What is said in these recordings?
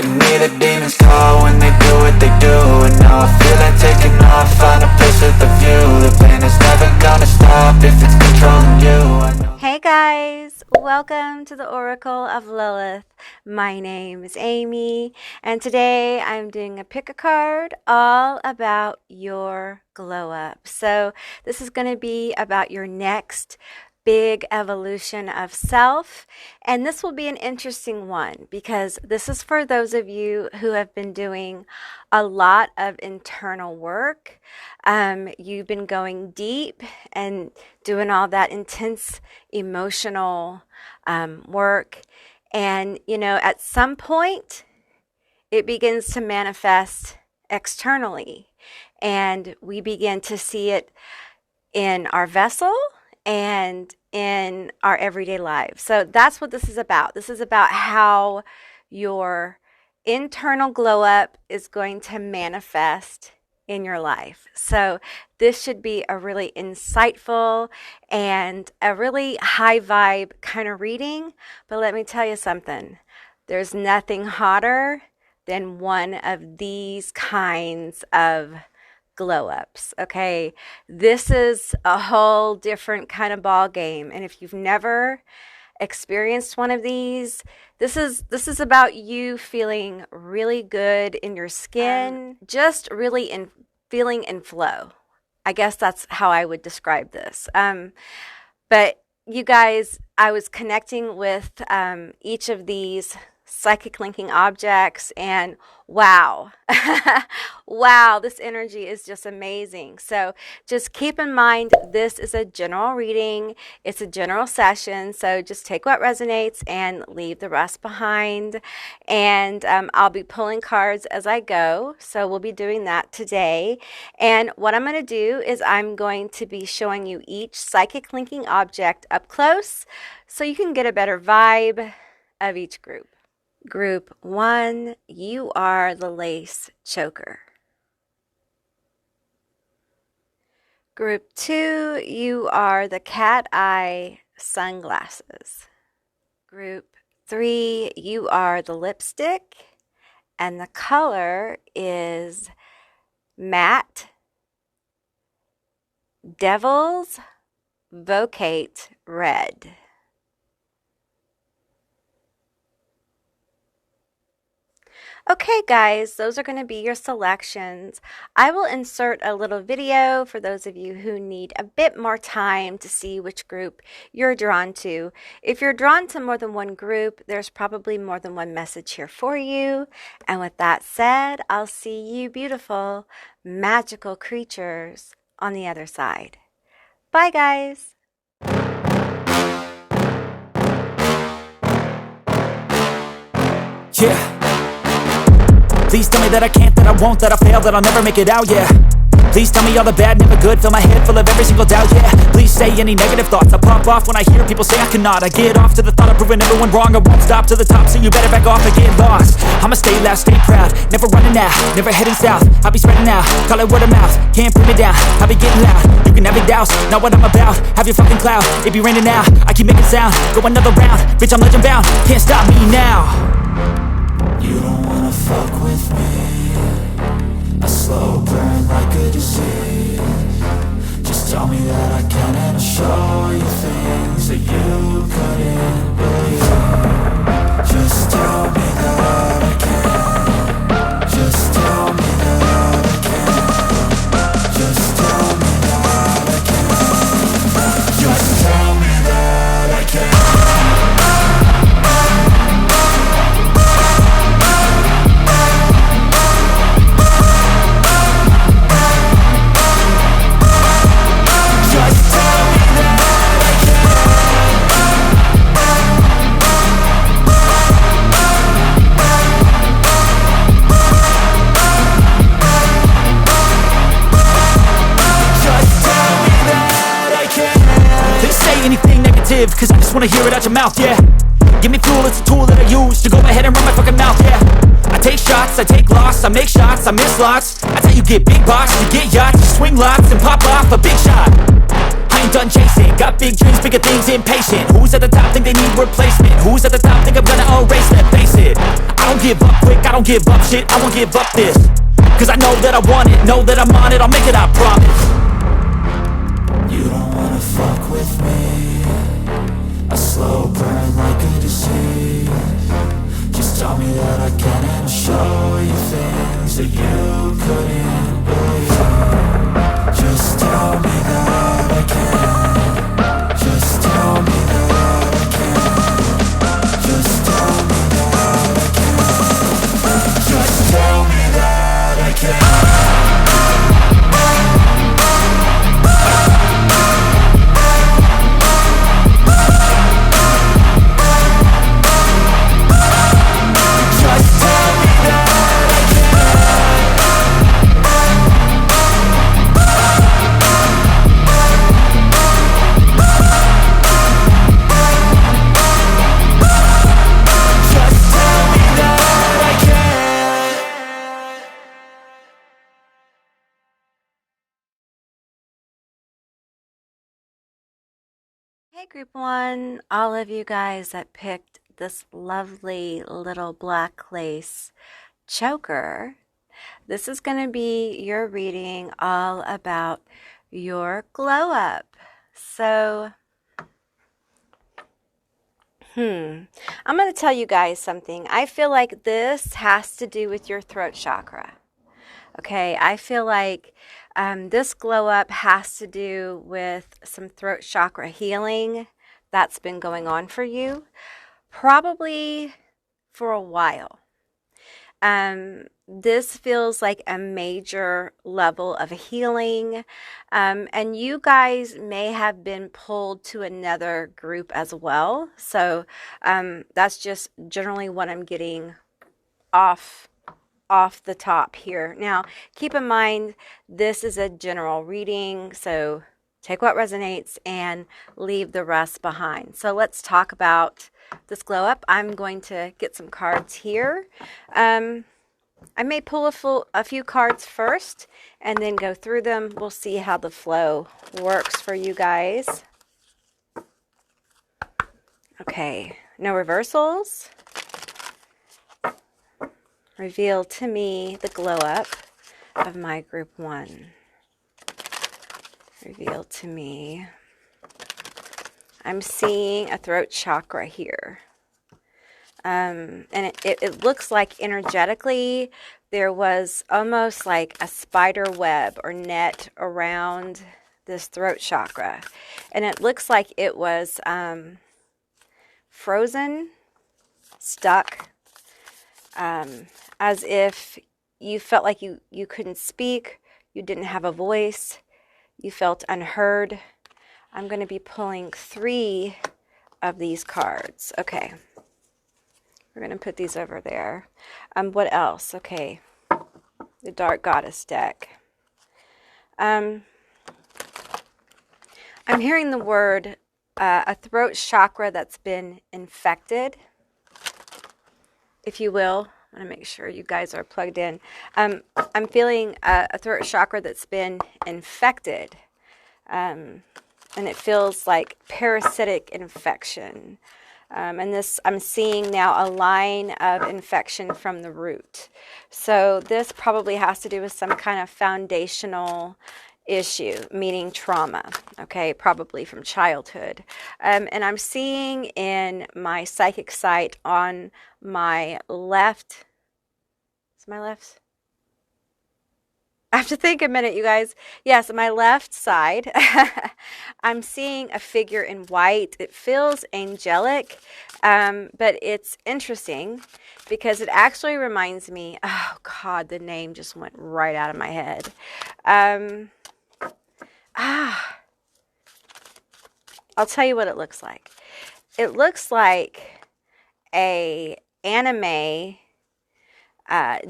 Look at me, the demons call when they do what they do. And now I feel like taking off, find a place with a view. The pain is never gonna stop if it's controlling you. Hey guys, welcome to the Oracle of Lilith. My name is Amy, and today I'm doing a pick a card all about your glow up. So this is going to be about your next big evolution of self, and this will be an interesting one because this is for those of you who have been doing a lot of internal work. You've been going deep and doing all that intense emotional work, and you know, at some point it begins to manifest externally, and we begin to see it in our vessel and in our everyday lives. So that's what this is about. This is about how your internal glow up is going to manifest in your life. So this should be a really insightful and a really high vibe kind of reading. But let me tell you something. There's nothing hotter than one of these kinds of glow ups. Okay, this is a whole different kind of ball game, and if you've never experienced one of these, this is about you feeling really good in your skin, just really feeling in flow. I guess that's how I would describe this. But you guys, I was connecting with each of these psychic linking objects, and wow, wow, this energy is just amazing. So just keep in mind, this is a general reading. It's a general session. So just take what resonates and leave the rest behind. And I'll be pulling cards as I go. So we'll be doing that today. And what I'm going to do is I'm going to be showing you each psychic linking object up close so you can get a better vibe of each group. Group 1, you are the lace choker. Group 2, you are the Cateye Sunglasses. Group 3, you are the lipstick, and the color is matte Devil's Vocate Red. Okay guys, those are going to be your selections. I will insert a little video for those of you who need a bit more time to see which group you're drawn to. If you're drawn to more than one group, there's probably more than one message here for you. And with that said, I'll see you beautiful, magical creatures on the other side. Bye guys. Yeah. Please tell me that I can't, that I won't, that I fail, that I'll never make it out, yeah. Please tell me all the bad, never good, fill my head full of every single doubt, yeah. Please say any negative thoughts, I pop off when I hear people say I cannot. I get off to the thought of proving everyone wrong, I won't stop to the top, so you better back off and get lost. I'ma stay loud, stay proud, never running out, never heading south. I'll be spreading out, call it word of mouth, can't put me down, I'll be getting loud. You can have your doubts, not what I'm about, have your fucking cloud. It be raining now, I keep making sound, go another round, bitch I'm legend bound, can't stop me now. You don't wanna fuck with me. A slow burn like a disease. Just tell me that I can and I'll show you things that you couldn't believe. Just tell me that I can. Just tell me that I can. Just tell me that I can. Just tell me that I can. Cause I just wanna hear it out your mouth, yeah. Give me fuel, it's a tool that I use to go ahead and run my fucking mouth, yeah. I take shots, I take loss, I make shots, I miss lots. That's how you get big box, you get yachts, you swing lots and pop off a big shot. I ain't done chasing. Got big dreams, bigger things, impatient. Who's at the top think they need replacement? Who's at the top think I'm gonna erase them? Face it, I don't give up quick, I don't give up shit, I won't give up this. Cause I know that I want it, know that I'm on it, I'll make it, I promise. You don't wanna fuck with me. A slow burn like a disease. Just tell me that I can and I'll show you things that you couldn't believe. Just tell me that I can. Just tell me that I can. Just tell me that I can. Just tell me that I can. Hey, Group 1, all of you guys that picked this lovely little black lace choker. This is going to be your reading all about your glow up. So, I'm going to tell you guys something. I feel like this has to do with your throat chakra. Okay, I feel like this glow up has to do with some throat chakra healing that's been going on for you, probably for a while. This feels like a major level of healing, and you guys may have been pulled to another group as well. So that's just generally what I'm getting off the top here. Now, keep in mind, this is a general reading, so take what resonates and leave the rest behind. So let's talk about this glow up. I'm going to get some cards here. I may pull a few cards first and then go through them. We'll see how the flow works for you guys. Okay, no reversals. Reveal to me the glow up of my group 1. Reveal to me. I'm seeing a throat chakra here. And it looks like energetically there was almost like a spider web or net around this throat chakra. And it looks like it was frozen, stuck, as if you felt like you couldn't speak, you didn't have a voice, you felt unheard. I'm going to be pulling 3 of these cards. Okay. We're going to put these over there. What else? Okay. The Dark Goddess deck. I'm hearing the word a throat chakra that's been infected, if you will. I want to make sure you guys are plugged in. I'm feeling a throat chakra that's been infected. And it feels like parasitic infection. And this, I'm seeing now a line of infection from the root. So this probably has to do with some kind of foundational issue, meaning trauma, okay, probably from childhood. And I'm seeing in my psychic sight on my left, is my left? I have to think a minute, you guys. Yes, my left side, I'm seeing a figure in white. It feels angelic, but it's interesting because it actually reminds me, oh God, the name just went right out of my head. I'll tell you what it looks like. It looks like a anime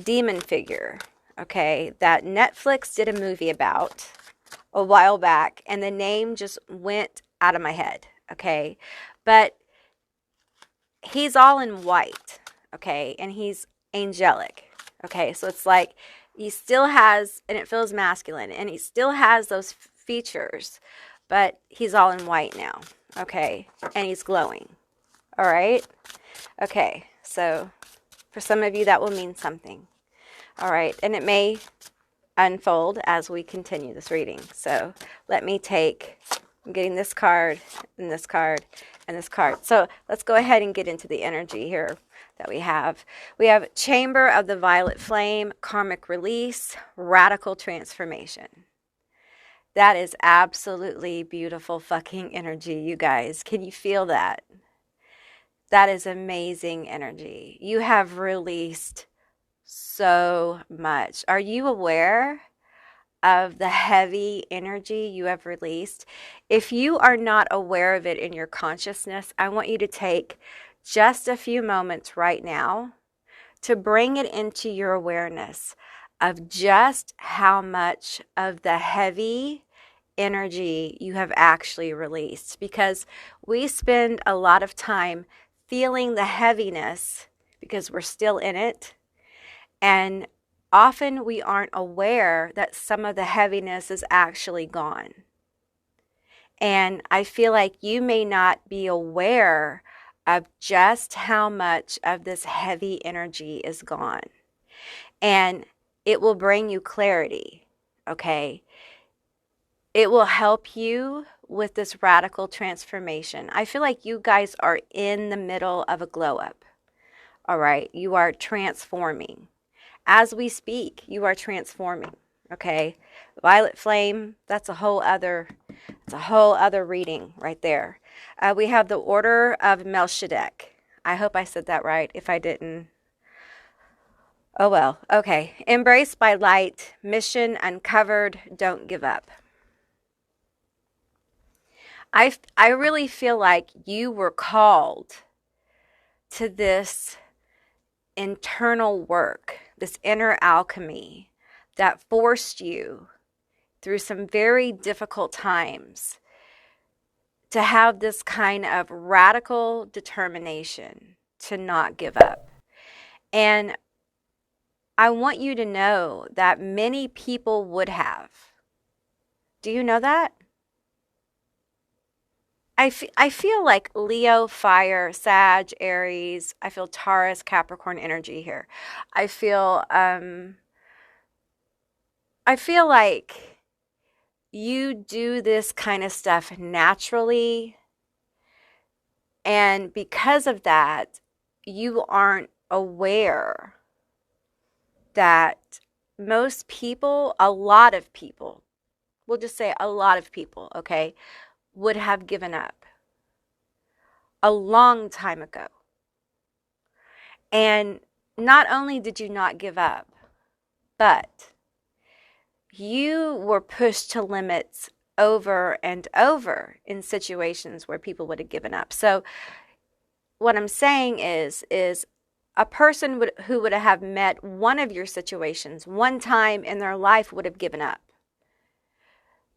demon figure. Okay, that Netflix did a movie about a while back, and the name just went out of my head, okay? But he's all in white, okay? And he's angelic, okay? So it's like he still has, and it feels masculine, and he still has those features, but he's all in white now, okay? And he's glowing, all right? Okay, so for some of you, that will mean something, all right? And it may unfold as we continue this reading. So let me I'm getting this card and this card and this card. So let's go ahead and get into the energy here that we have. We have Chamber of the Violet Flame, Karmic Release, Radical Transformation. That is absolutely beautiful fucking energy, you guys. Can you feel that? That is amazing energy. You have released so much. Are you aware of the heavy energy you have released? If you are not aware of it in your consciousness, I want you to take just a few moments right now to bring it into your awareness of just how much of the heavy energy you have actually released, because we spend a lot of time feeling the heaviness because we're still in it, and often we aren't aware that some of the heaviness is actually gone. And I feel like you may not be aware of just how much of this heavy energy is gone. And it will bring you clarity, okay? It will help you with this radical transformation. I feel like you guys are in the middle of a glow up, all right? You are transforming. As we speak, you are transforming, okay? Violet flame, that's a whole other reading right there. We have the Order of Melchizedek. I hope I said that right. If I didn't, oh well. Okay. Embraced by light, mission uncovered, don't give up. I really feel like you were called to this internal work, this inner alchemy that forced you through some very difficult times to have this kind of radical determination to not give up. And I want you to know that many people would have. Do you know that? I feel like Leo, fire, Sag, Aries. I feel Taurus, Capricorn energy here. I feel like you do this kind of stuff naturally, and because of that, you aren't aware that most people, a lot of people, we'll just say a lot of people, okay, would have given up a long time ago. And not only did you not give up, but you were pushed to limits over and over in situations where people would have given up. So what I'm saying is a person who would have met one of your situations one time in their life would have given up.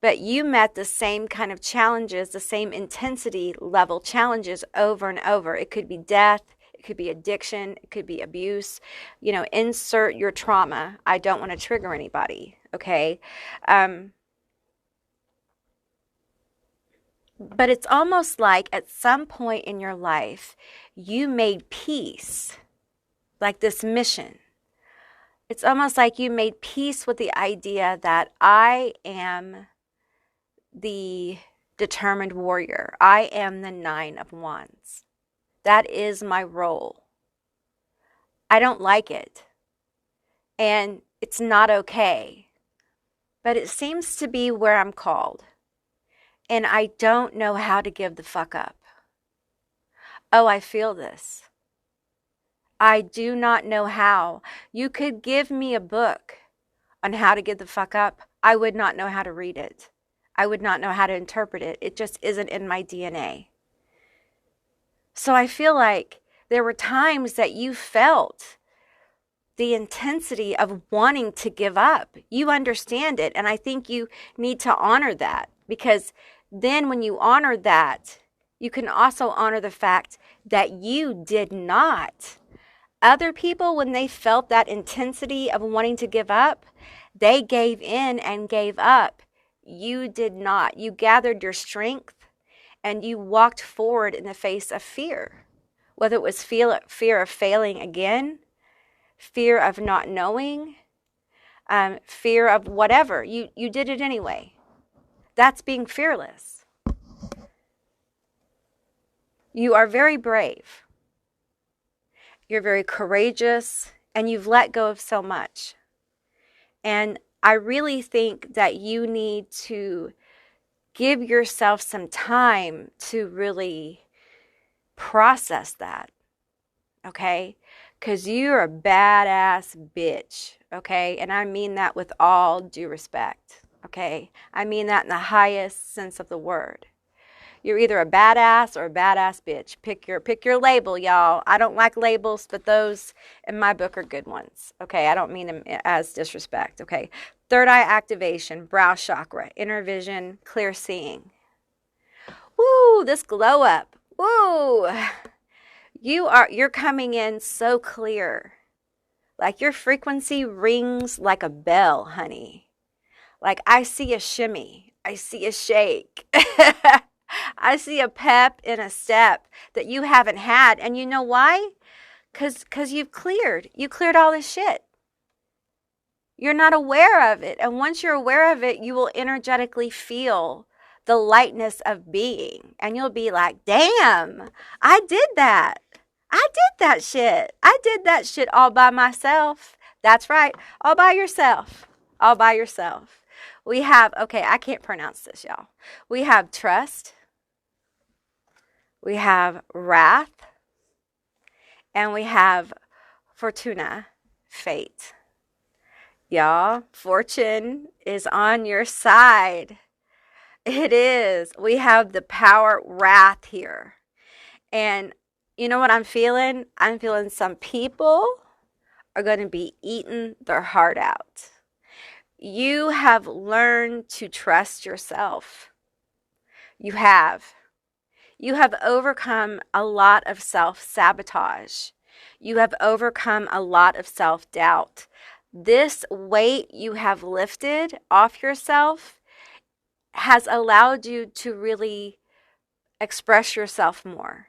But you met the same kind of challenges, the same intensity level challenges over and over. It could be death, it could be addiction, it could be abuse. You know, insert your trauma. I don't want to trigger anybody, okay? But it's almost like at some point in your life, you made peace, like this mission. It's almost like you made peace with the idea that I am the determined warrior. I am the 9 of Wands. That is my role. I don't like it. And it's not okay. But it seems to be where I'm called. And I don't know how to give the fuck up. Oh, I feel this. I do not know how. You could give me a book on how to give the fuck up. I would not know how to read it. I would not know how to interpret it. It just isn't in my DNA. So I feel like there were times that you felt the intensity of wanting to give up. You understand it, and I think you need to honor that, because then when you honor that, you can also honor the fact that you did not. Other people, when they felt that intensity of wanting to give up, they gave in and gave up. you did not. You gathered your strength and you walked forward in the face of fear, whether it was fear of failing again, fear of not knowing, fear of whatever. You did it anyway. That's being fearless. You are very brave. You're very courageous, and you've let go of so much. And I really think that you need to give yourself some time to really process that, okay? Because you're a badass bitch, okay? And I mean that with all due respect, okay? I mean that in the highest sense of the word. You're either a badass or a badass bitch. Pick your label, y'all. I don't like labels, but those in my book are good ones, okay? I don't mean them as disrespect, okay? Third eye activation, brow chakra, inner vision, clear seeing. Woo, this glow up. Woo. You're coming in so clear. Like your frequency rings like a bell, honey. Like I see a shimmy. I see a shake. I see a pep in a step that you haven't had. And you know why? Because you've cleared. You cleared all this shit. You're not aware of it. And once you're aware of it, you will energetically feel the lightness of being. And you'll be like, damn, I did that. I did that shit. I did that shit all by myself. That's right. All by yourself. All by yourself. We have, okay, I can't pronounce this, y'all. We have trust. We have wrath. And we have fortuna, fate. Y'all, fortune is on your side. It is. We have the power wrath here. And you know what I'm feeling? I'm feeling some people are going to be eating their heart out. You have learned to trust yourself. You have. You have overcome a lot of self-sabotage. You have overcome a lot of self-doubt. This weight you have lifted off yourself has allowed you to really express yourself more.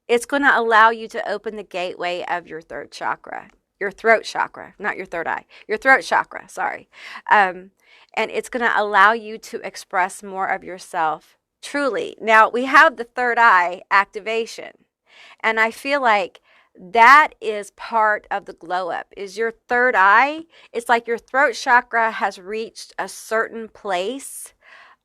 It's going to allow you to open the gateway of your third chakra, your throat chakra, not your third eye, your throat chakra, sorry. And it's going to allow you to express more of yourself truly. Now, we have the third eye activation, and I feel like that is part of the glow up. Is your third eye, it's like your throat chakra has reached a certain place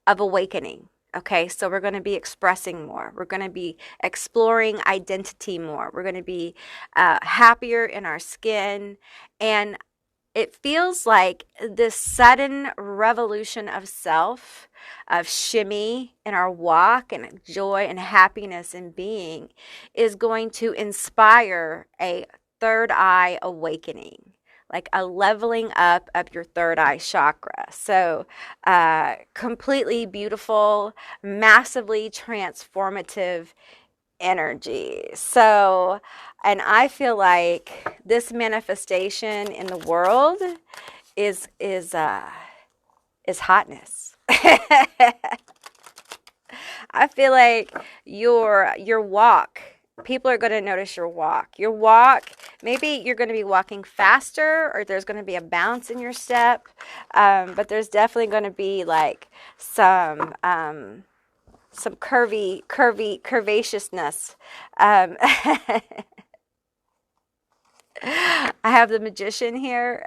of awakening. Okay, so we're going to be expressing more. We're going to be exploring identity more. We're going to be happier in our skin. And it feels like this sudden revolution of self, of shimmy in our walk and joy and happiness in being is going to inspire a third eye awakening, like a leveling up of your third eye chakra. So completely beautiful, massively transformative energy. So, and I feel like this manifestation in the world is hotness. I feel like your walk, people are going to notice your walk. Your walk, maybe you're going to be walking faster, or there's going to be a bounce in your step, but there's definitely going to be like some curvaceousness. I have the magician here.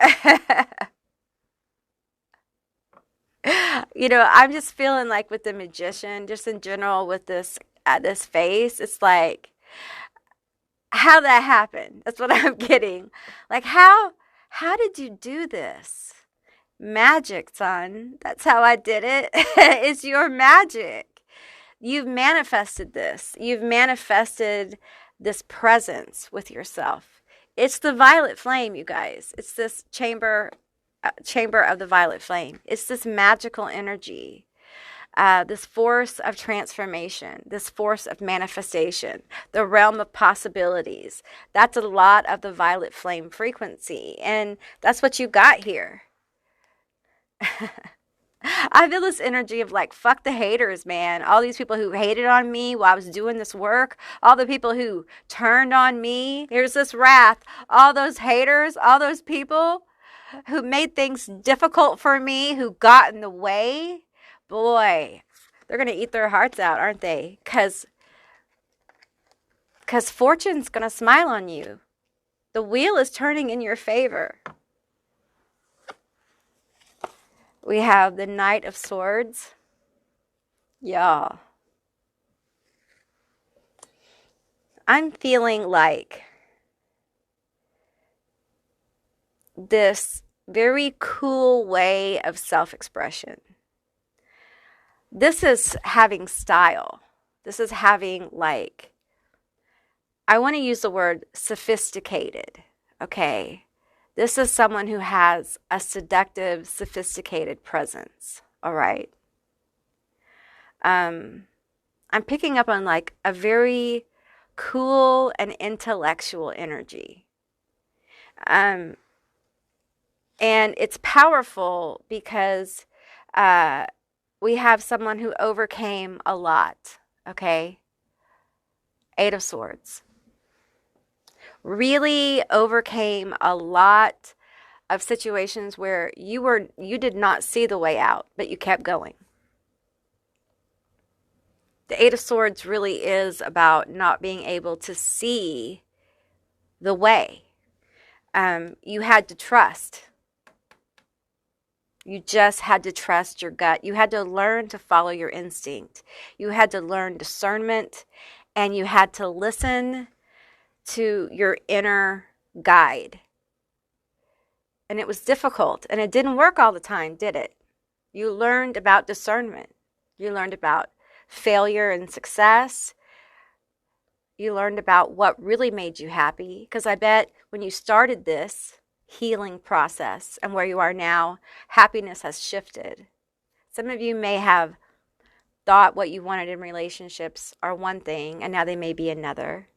You know, I'm just feeling like with the magician, just in general with this face, it's like, how that happened? That's what I'm getting. Like, how did you do this? Magic, son. That's how I did it. It's your magic. You've manifested this. You've manifested this presence with yourself. It's the violet flame, you guys. It's this chamber of the violet flame. It's this magical energy, this force of transformation, this force of manifestation, the realm of possibilities. That's a lot of the violet flame frequency, and that's what you got here. I feel this energy of like, fuck the haters, man. All these people who hated on me while I was doing this work, all the people who turned on me. Here's this wrath. All those haters, all those people who made things difficult for me, who got in the way. Boy, they're going to eat their hearts out, aren't they? Because fortune's going to smile on you. The wheel is turning in your favor. We have the Knight of Swords. Y'all. I'm feeling like this very cool way of self-expression. This is having style. This is having like, I want to use the word sophisticated, okay? This is someone who has a seductive, sophisticated presence, all right? I'm picking up on like a very cool and intellectual energy. And it's powerful because we have someone who overcame a lot, okay? Eight of Swords. Really overcame a lot of situations where you did not see the way out, but you kept going. The Eight of Swords really is about not being able to see the way. You had to trust. You just had to trust your gut. You had to learn to follow your instinct. You had to learn discernment, and you had to listen to your inner guide. And it was difficult, and it didn't work all the time, did it? You learned about discernment. You learned about failure and success. You learned about what really made you happy. Because I bet when you started this healing process and where you are now, happiness has shifted. Some of you may have thought what you wanted in relationships are one thing, and now they may be another.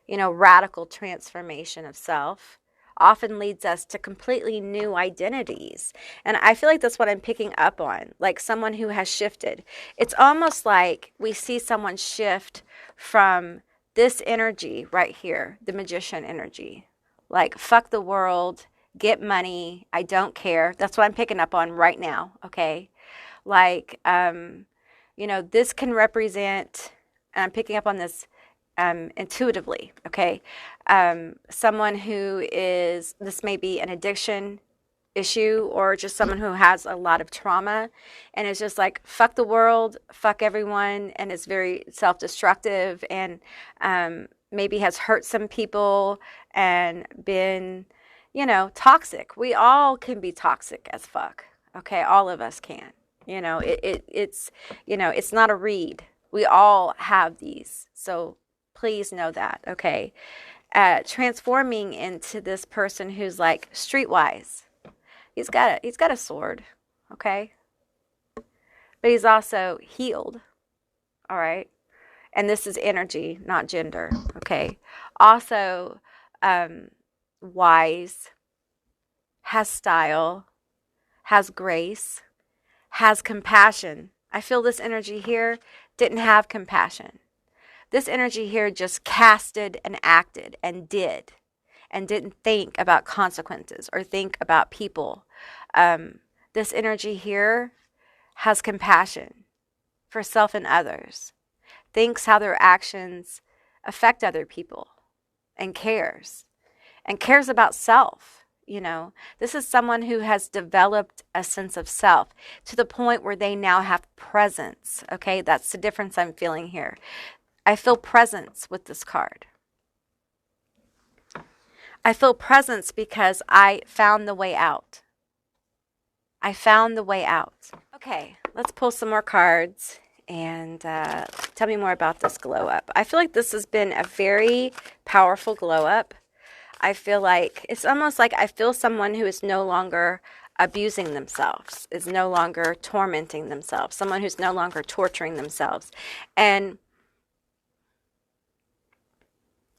You know, radical transformation of self often leads us to completely new identities. And I feel like that's what I'm picking up on, like someone who has shifted. It's almost like we see someone shift from this energy right here, the magician energy, like fuck the world, get money, I don't care. That's what I'm picking up on right now, okay? Like, you know, this can represent, and I'm picking up on this intuitively, okay? Someone who is, this may be an addiction issue or just someone who has a lot of trauma and is just like, fuck the world, fuck everyone, and is very self-destructive and maybe has hurt some people and been, you know, toxic. We all can be toxic as fuck, okay? All of us can. You know, it's, you know, it's not a read. We all have these. So please know that, okay? Transforming into this person who's like streetwise. He's got a sword, okay? But he's also healed, all right? And this is energy, not gender, okay? Also, wise, has style, has grace, has compassion. I feel this energy here didn't have compassion. This energy here just casted and acted and didn't think about consequences or think about people. This energy here has compassion for self and others, thinks how their actions affect other people, and cares about self. You know, this is someone who has developed a sense of self to the point where they now have presence. Okay, that's the difference I'm feeling here. I feel presence with this card. I feel presence because I found the way out. I found the way out. Okay, let's pull some more cards and tell me more about this glow up. I feel like this has been a very powerful glow up. I feel like it's almost like I feel someone who is no longer abusing themselves, is no longer tormenting themselves, someone who's no longer torturing themselves. And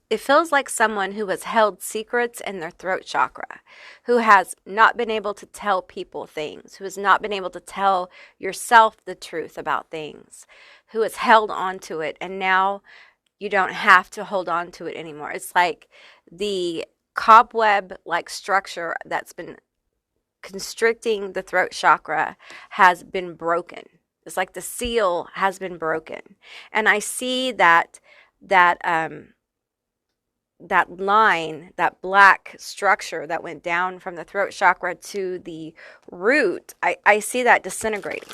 it feels like someone who has held secrets in their throat chakra, who has not been able to tell people things, who has not been able to tell yourself the truth about things, who has held on to it, and now you don't have to hold on to it anymore. It's like the cobweb-like structure that's been constricting the throat chakra has been broken. It's like the seal has been broken. And I see that that line, that black structure that went down from the throat chakra to the root, I see that disintegrating.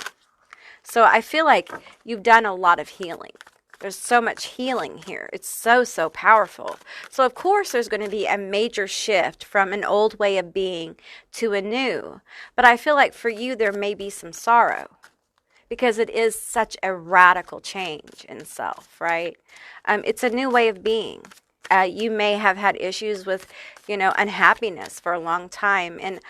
So I feel like you've done a lot of healing. There's so much healing here. It's so, so powerful. So of course there's going to be a major shift from an old way of being to a new. But I feel like for you there may be some sorrow because it is such a radical change in self, right? It's a new way of being. You may have had issues with, unhappiness for a long time. And,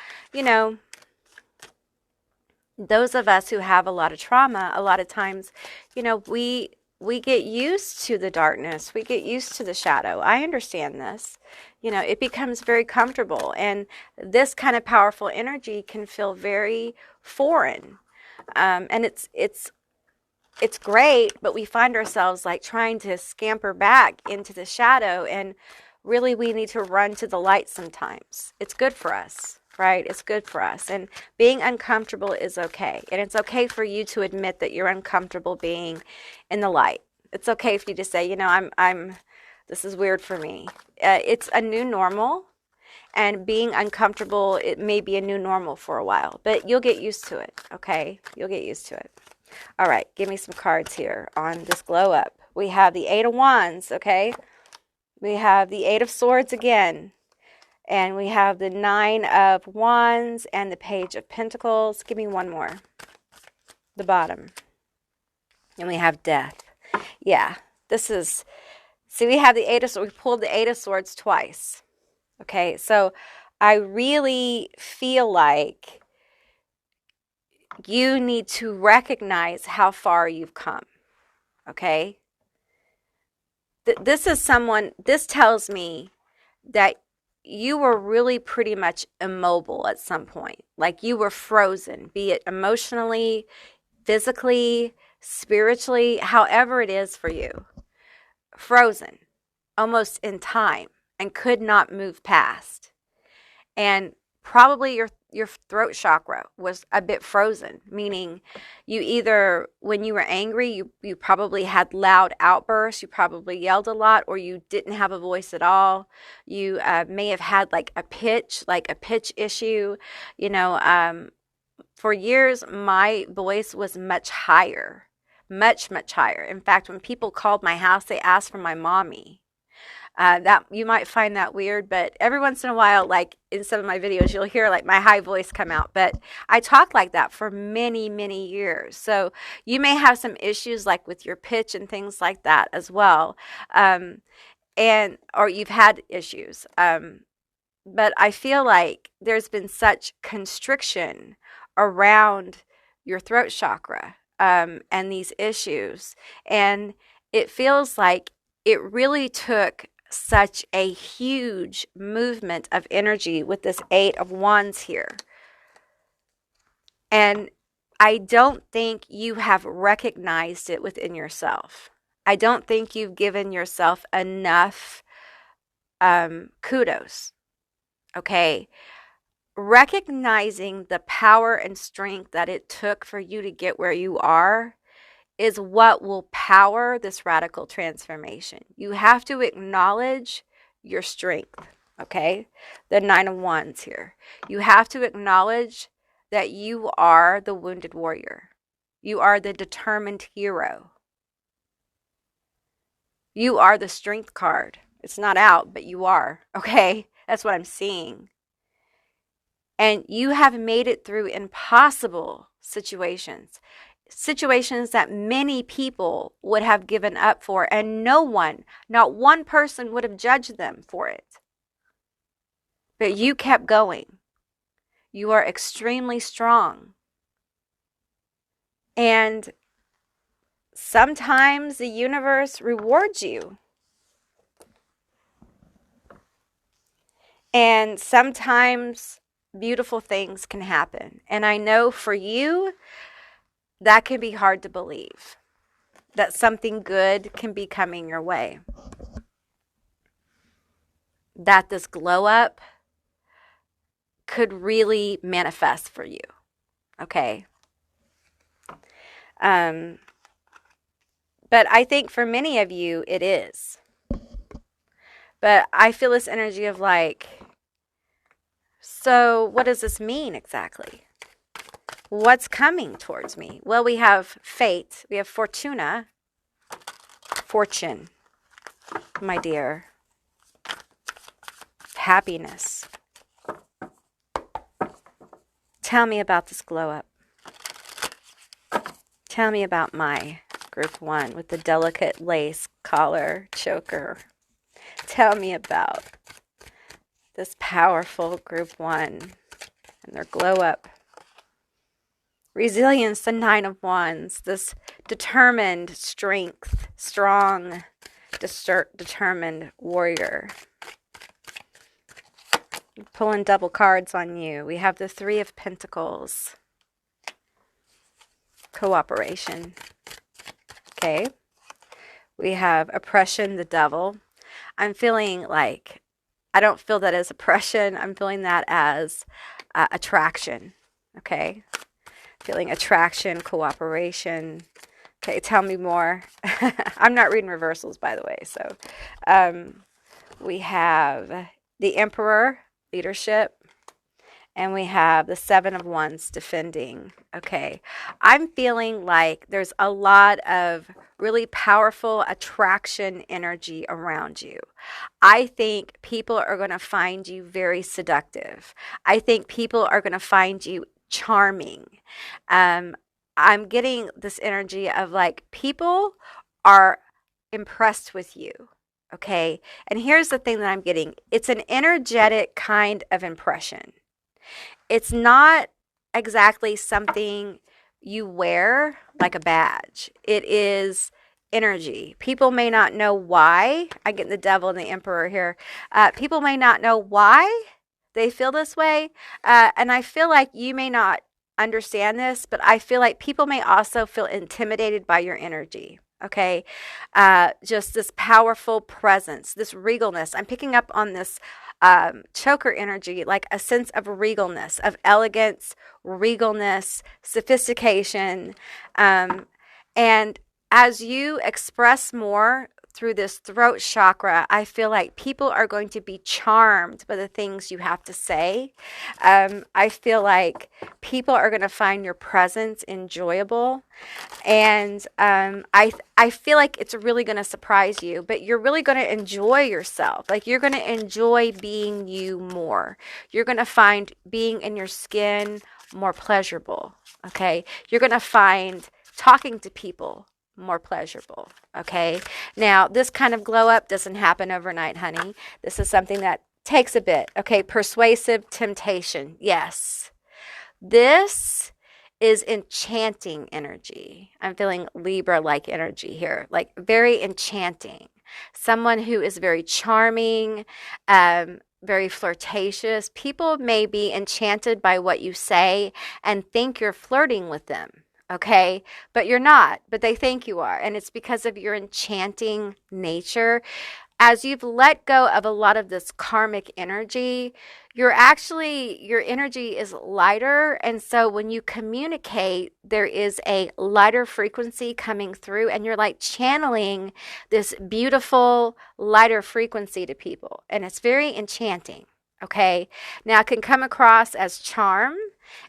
those of us who have a lot of trauma, a lot of times, we get used to the darkness. We get used to the shadow. I understand this. It becomes very comfortable. And this kind of powerful energy can feel very foreign. And it's great, but we find ourselves like trying to scamper back into the shadow, and really we need to run to the light sometimes. It's good for us, right? It's good for us. And being uncomfortable is okay. And it's okay for you to admit that you're uncomfortable being in the light. It's okay for you to say, this is weird for me. It's a new normal, and being uncomfortable, it may be a new normal for a while, but you'll get used to it, okay? You'll get used to it. All right, give me some cards here on this glow up. We have the Eight of Wands, okay? We have the Eight of Swords again. And we have the Nine of Wands and the Page of Pentacles. Give me one more. The bottom. And we have Death. Yeah, this is... See, we have the Eight of Swords. We pulled the Eight of Swords twice. Okay, so I really feel like you need to recognize how far you've come, okay? This tells me that you were really pretty much immobile at some point. Like you were frozen, be it emotionally, physically, spiritually, however it is for you. Frozen, almost in time, and could not move past. And probably your throat chakra was a bit frozen, meaning you either, when you were angry, you probably had loud outbursts, you probably yelled a lot, or you didn't have a voice at all. You may have had like a pitch issue. For years, my voice was much higher, much, much higher. In fact, when people called my house, they asked for my mommy. That you might find that weird, but every once in a while, like in some of my videos, you'll hear like my high voice come out. But I talked like that for many, many years. So you may have some issues like with your pitch and things like that as well, or you've had issues. But I feel like there's been such constriction around your throat chakra and these issues, and it feels like it really took such a huge movement of energy with this Eight of Wands here. And I don't think you have recognized it within yourself. I don't think you've given yourself enough kudos. Okay? Recognizing the power and strength that it took for you to get where you are is what will power this radical transformation. You have to acknowledge your strength, okay? The Nine of Wands here. You have to acknowledge that you are the wounded warrior. You are the determined hero. You are the strength card. It's not out, but you are, okay? That's what I'm seeing. And you have made it through impossible situations that many people would have given up for, and no one, not one person would have judged them for it. But you kept going. You are extremely strong. And sometimes the universe rewards you. And sometimes beautiful things can happen. And I know for you, that can be hard to believe, that something good can be coming your way, that this glow up could really manifest for you. Okay. But I think for many of you, it is. But I feel this energy of like, so what does this mean exactly? What's coming towards me? Well, we have fate. We have fortuna. Fortune, my dear. Happiness. Tell me about this glow up. Tell me about my group 1 with the delicate lace collar choker. Tell me about this powerful group 1 and their glow up. Resilience, the 9 of Wands, this determined strength, strong, determined warrior. Pulling double cards on you. We have the 3 of Pentacles. Cooperation. Okay. We have oppression, the devil. I'm feeling like, I don't feel that as oppression. I'm feeling that as attraction. Okay. Feeling attraction, cooperation. Okay, tell me more. I'm not reading reversals, by the way. So we have the Emperor, leadership. And we have the 7 of Wands, defending. Okay. I'm feeling like there's a lot of really powerful attraction energy around you. I think people are going to find you very seductive. I think people are going to find you charming. I'm getting this energy of like people are impressed with you. Okay. And here's the thing that I'm getting. It's an energetic kind of impression. It's not exactly something you wear like a badge. It is energy. People may not know why. I get the devil and the emperor here. People may not know why they feel this way. And I feel like you may not understand this, but I feel like people may also feel intimidated by your energy. Okay. Just this powerful presence, this regalness. I'm picking up on this choker energy, like a sense of regalness, of elegance, regalness, sophistication. And as you express more through this throat chakra, I feel like people are going to be charmed by the things you have to say. I feel like people are going to find your presence enjoyable. And I feel like it's really going to surprise you, but you're really going to enjoy yourself. Like you're going to enjoy being you more. You're going to find being in your skin more pleasurable. Okay. You're going to find talking to people more pleasurable. Okay. Now, this kind of glow up doesn't happen overnight, honey. This is something that takes a bit. Okay. Persuasive temptation. Yes. This is enchanting energy. I'm feeling Libra-like energy here, like very enchanting. Someone who is very charming, very flirtatious. People may be enchanted by what you say and think you're flirting with them. Okay, but you're not, but they think you are. And it's because of your enchanting nature. As you've let go of a lot of this karmic energy, your energy is lighter. And so when you communicate, there is a lighter frequency coming through, and you're like channeling this beautiful, lighter frequency to people. And it's very enchanting. Okay, now it can come across as charm.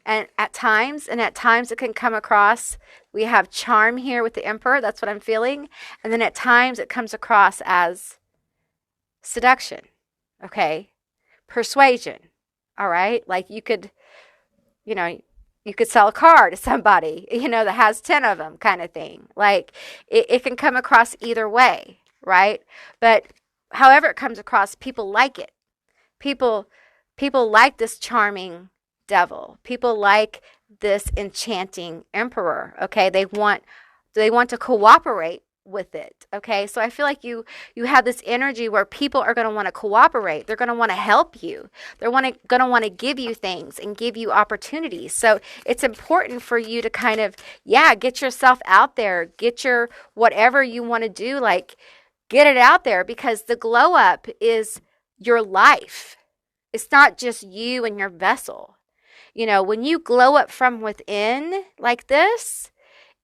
And at times it can come across, we have charm here with the emperor. That's what I'm feeling. And then at times it comes across as seduction. Okay. Persuasion. All right. Like you could sell a car to somebody, that has 10 of them kind of thing. Like it can come across either way. Right. But however it comes across, people like it. People like this charming devil. People like this enchanting emperor. Okay, they want to cooperate with it. Okay, so I feel like you have this energy where people are going to want to cooperate. They're going to want to help you. They're going to want to give you things and give you opportunities. So it's important for you to kind of, get yourself out there, get your whatever you want to do, like get it out there, because the glow up is your life. It's not just you and your vessel. You know, when you glow up from within like this,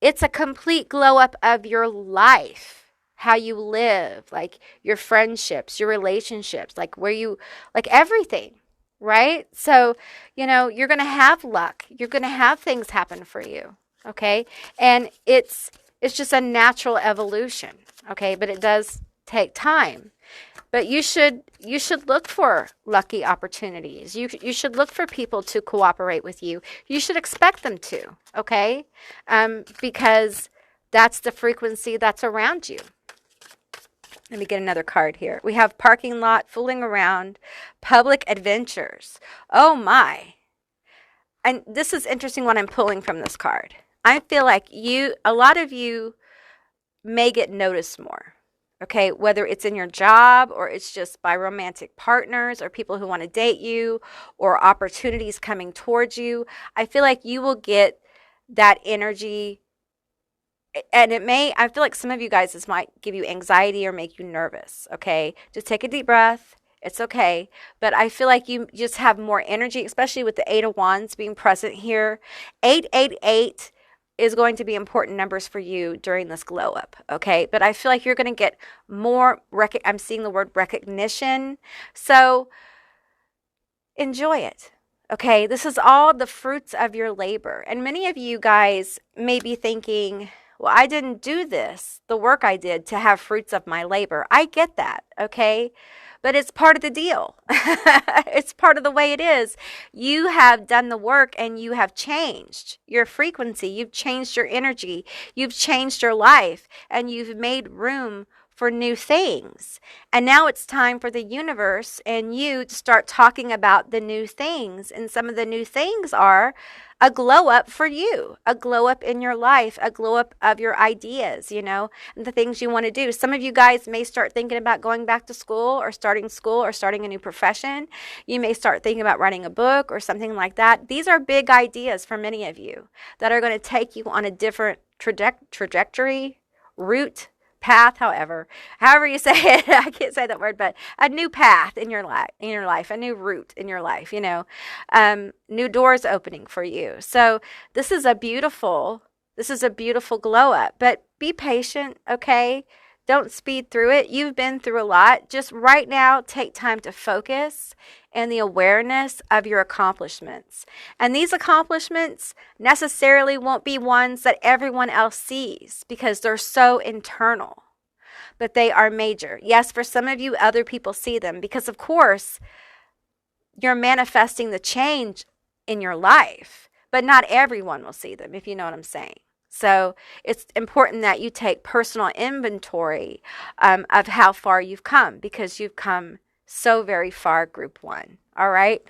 it's a complete glow up of your life, how you live, like your friendships, your relationships, like where you, like everything, right? So, you know, you're going to have luck. You're going to have things happen for you, okay? And it's just a natural evolution, okay? But it does take time. But you should look for lucky opportunities. You should look for people to cooperate with you. You should expect them to, okay? Because that's the frequency that's around you. Let me get another card here. We have parking lot, fooling around, public adventures. Oh my. And this is interesting what I'm pulling from this card. I feel like a lot of you may get noticed more. Okay, whether it's in your job or it's just by romantic partners or people who want to date you or opportunities coming towards you, I feel like you will get that energy. And I feel like some of you guys, this might give you anxiety or make you nervous. Okay, just take a deep breath. It's okay. But I feel like you just have more energy, especially with the 8 of Wands being present here. 888 is going to be important numbers for you during this glow up, okay? But I feel like you're going to get more, I'm seeing the word recognition. So enjoy it, okay? This is all the fruits of your labor. And many of you guys may be thinking, well, I didn't do this, the work I did, to have fruits of my labor. I get that, okay? But it's part of the deal. It's part of the way it is. You have done the work and you have changed your frequency. You've changed your energy. You've changed your life and you've made room for new things. And now it's time for the universe and you to start talking about the new things. And some of the new things are a glow up for you, a glow up in your life, a glow up of your ideas, you know, and the things you want to do. Some of you guys may start thinking about going back to school or starting a new profession. You may start thinking about writing a book or something like that. These are big ideas for many of you that are going to take you on a different trajectory, route, path, however you say it. I can't say that word, but a new path in your life, a new route in your life, you know, new doors opening for you. So this is a beautiful glow up, but be patient. Okay. Don't speed through it. You've been through a lot. Just right now, take time to focus and the awareness of your accomplishments. And these accomplishments necessarily won't be ones that everyone else sees because they're so internal, but they are major. Yes, for some of you, other people see them because, of course, you're manifesting the change in your life, but not everyone will see them, if you know what I'm saying. So it's important that you take personal inventory of how far you've come because you've come so very far, Group 1. All right.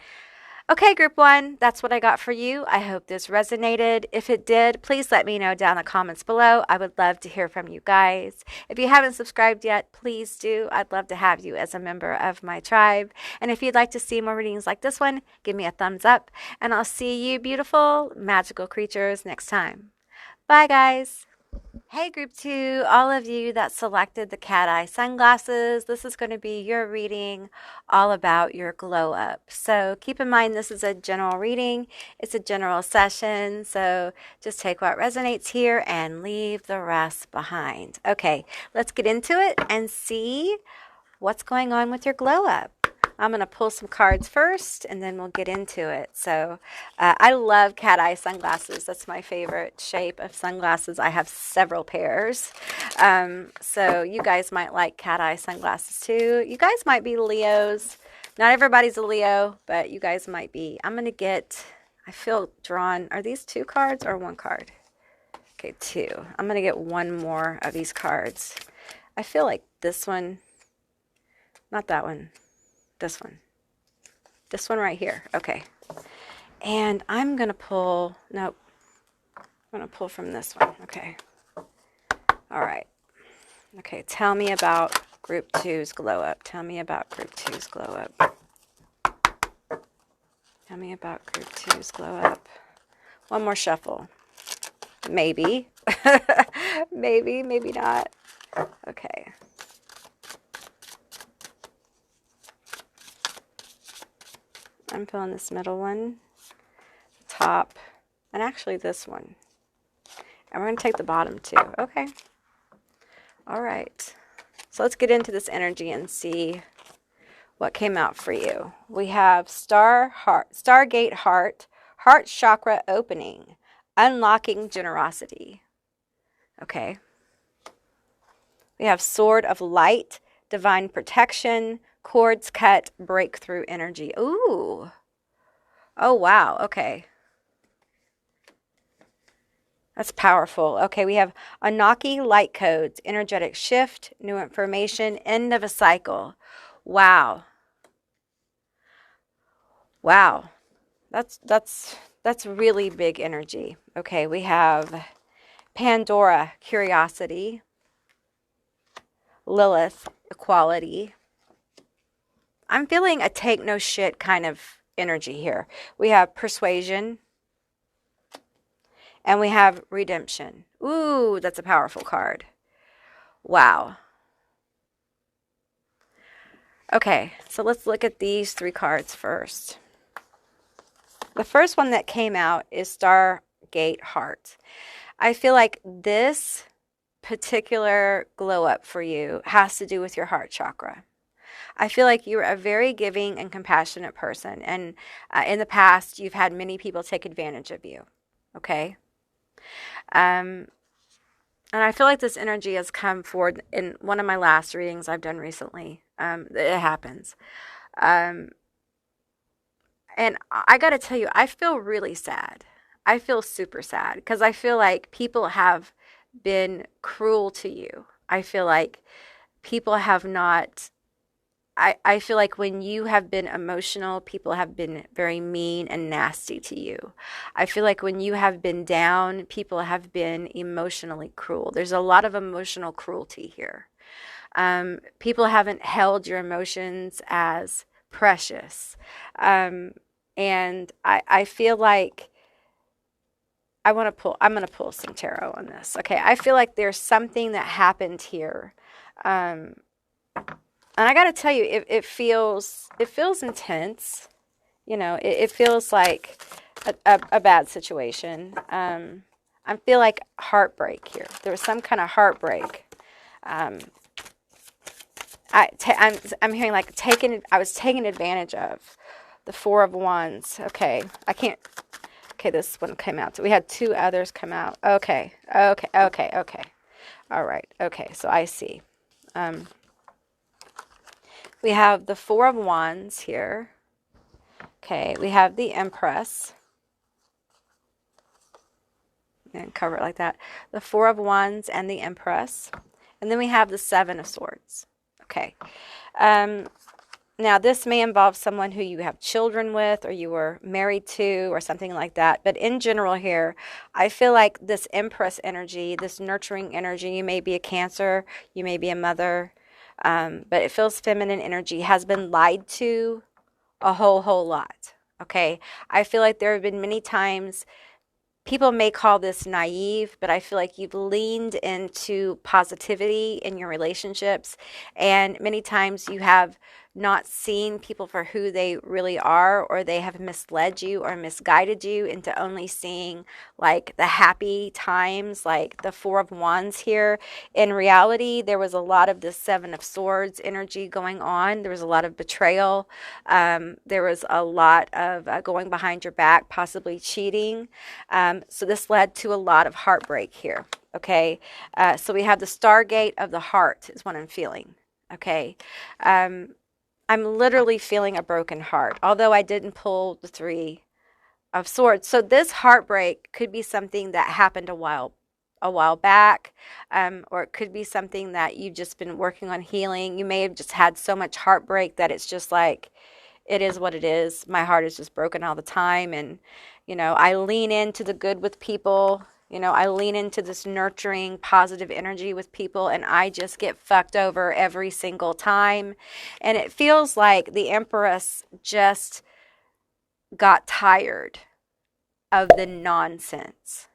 Okay, Group 1, that's what I got for you. I hope this resonated. If it did, please let me know down in the comments below. I would love to hear from you guys. If you haven't subscribed yet, please do. I'd love to have you as a member of my tribe. And if you'd like to see more readings like this one, give me a thumbs up. And I'll see you beautiful, magical creatures next time. Bye, guys. Hey, Group 2, all of you that selected the Cateye Sunglasses, this is going to be your reading all about your glow up. So keep in mind this is a general reading. It's a general session. So just take what resonates here and leave the rest behind. Okay, let's get into it and see what's going on with your glow up. I'm going to pull some cards first, and then we'll get into it. So I love cat eye sunglasses. That's my favorite shape of sunglasses. I have several pairs. So you guys might like cat eye sunglasses too. You guys might be Leos. Not everybody's a Leo, but you guys might be. I'm going to get, I feel drawn. Are these 2 cards or 1 card? Okay, 2. I'm going to get 1 more of these cards. I feel like this one, not that one. This one right here. Okay. And I'm going to pull, nope. I'm going to pull from this one. Okay. All right. Okay, tell me about group 2's glow up. Tell me about group 2's glow up. Tell me about group 2's glow up. One more shuffle. Maybe. Maybe, maybe not. Okay. I'm feeling this middle one, top, and actually this one. And we're going to take the bottom too. Okay. All right. So let's get into this energy and see what came out for you. We have Stargate Heart, Heart Chakra Opening, Unlocking Generosity. Okay. We have Sword of Light, Divine Protection, Cords Cut, Breakthrough Energy. Ooh. Oh, wow. Okay. That's powerful. Okay, we have Anunnaki Light Codes, Energetic Shift, New Information, End of a Cycle. Wow. Wow. That's really big energy. Okay, we have Pandora, Curiosity, Lilith, Equality. I'm feeling a take no shit kind of energy here. We have Persuasion, and we have Redemption. Ooh, that's a powerful card. Wow. Okay, so let's look at these 3 cards first. The first one that came out is Stargate Heart. I feel like this particular glow up for you has to do with your heart chakra. I feel like you're a very giving and compassionate person, and in the past you've had many people take advantage of you. Okay. And I feel like this energy has come forward in one of my last readings I've done recently. It happens. And I got to tell you, I feel really sad. I feel super sad because I feel like people have been cruel to you. I feel like people have not. I feel like when you have been emotional, people have been very mean and nasty to you. I feel like when you have been down, people have been emotionally cruel. There's a lot of emotional cruelty here. People haven't held your emotions as precious. And I feel like I'm going to pull some tarot on this. Okay. I feel like there's something that happened here. And I got to tell you, it feels intense. You know, it feels like a bad situation. I feel like heartbreak here. There was some kind of heartbreak. I'm hearing like I was taken advantage of. The 4 of Wands. Okay, I can't. Okay, this one came out. So we had 2 others come out. Okay. All right. Okay, so I see. We have the 4 of Wands here. Okay, we have the Empress. And cover it like that. The 4 of Wands and the Empress. And then we have the 7 of Swords. Okay. Now, this may involve someone who you have children with or you were married to or something like that. But in general here, I feel like this Empress energy, this nurturing energy, you may be a Cancer, you may be a mother, but it feels feminine energy, has been lied to a whole lot. Okay. I feel like there have been many times, people may call this naive, but I feel like you've leaned into positivity in your relationships. And many times you have not seen people for who they really are, or they have misled you or misguided you into only seeing like the happy times, like the 4 of Wands here. In reality, there was a lot of the 7 of Swords energy going on. There was a lot of betrayal. There was a lot of going behind your back, possibly cheating. So this led to a lot of heartbreak here. Okay. So we have the Stargate of the heart is what I'm feeling. Okay. I'm literally feeling a broken heart, although I didn't pull the 3 of Swords. So this heartbreak could be something that happened a while back, or it could be something that you've just been working on healing. You may have just had so much heartbreak that it's just like, it is what it is. My heart is just broken all the time. And, you know, I lean into the good with people You know, I lean into this nurturing, positive energy with people, and I just get fucked over every single time. And it feels like the Empress just got tired of the nonsense.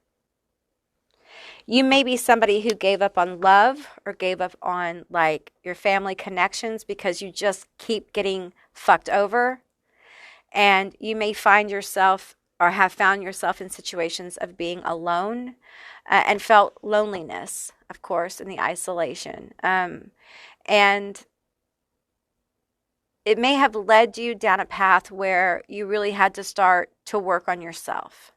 You may be somebody who gave up on love or gave up on like your family connections because you just keep getting fucked over. And you may find yourself or have found yourself in situations of being alone and felt loneliness, of course, in the isolation. And it may have led you down a path where you really had to start to work on yourself,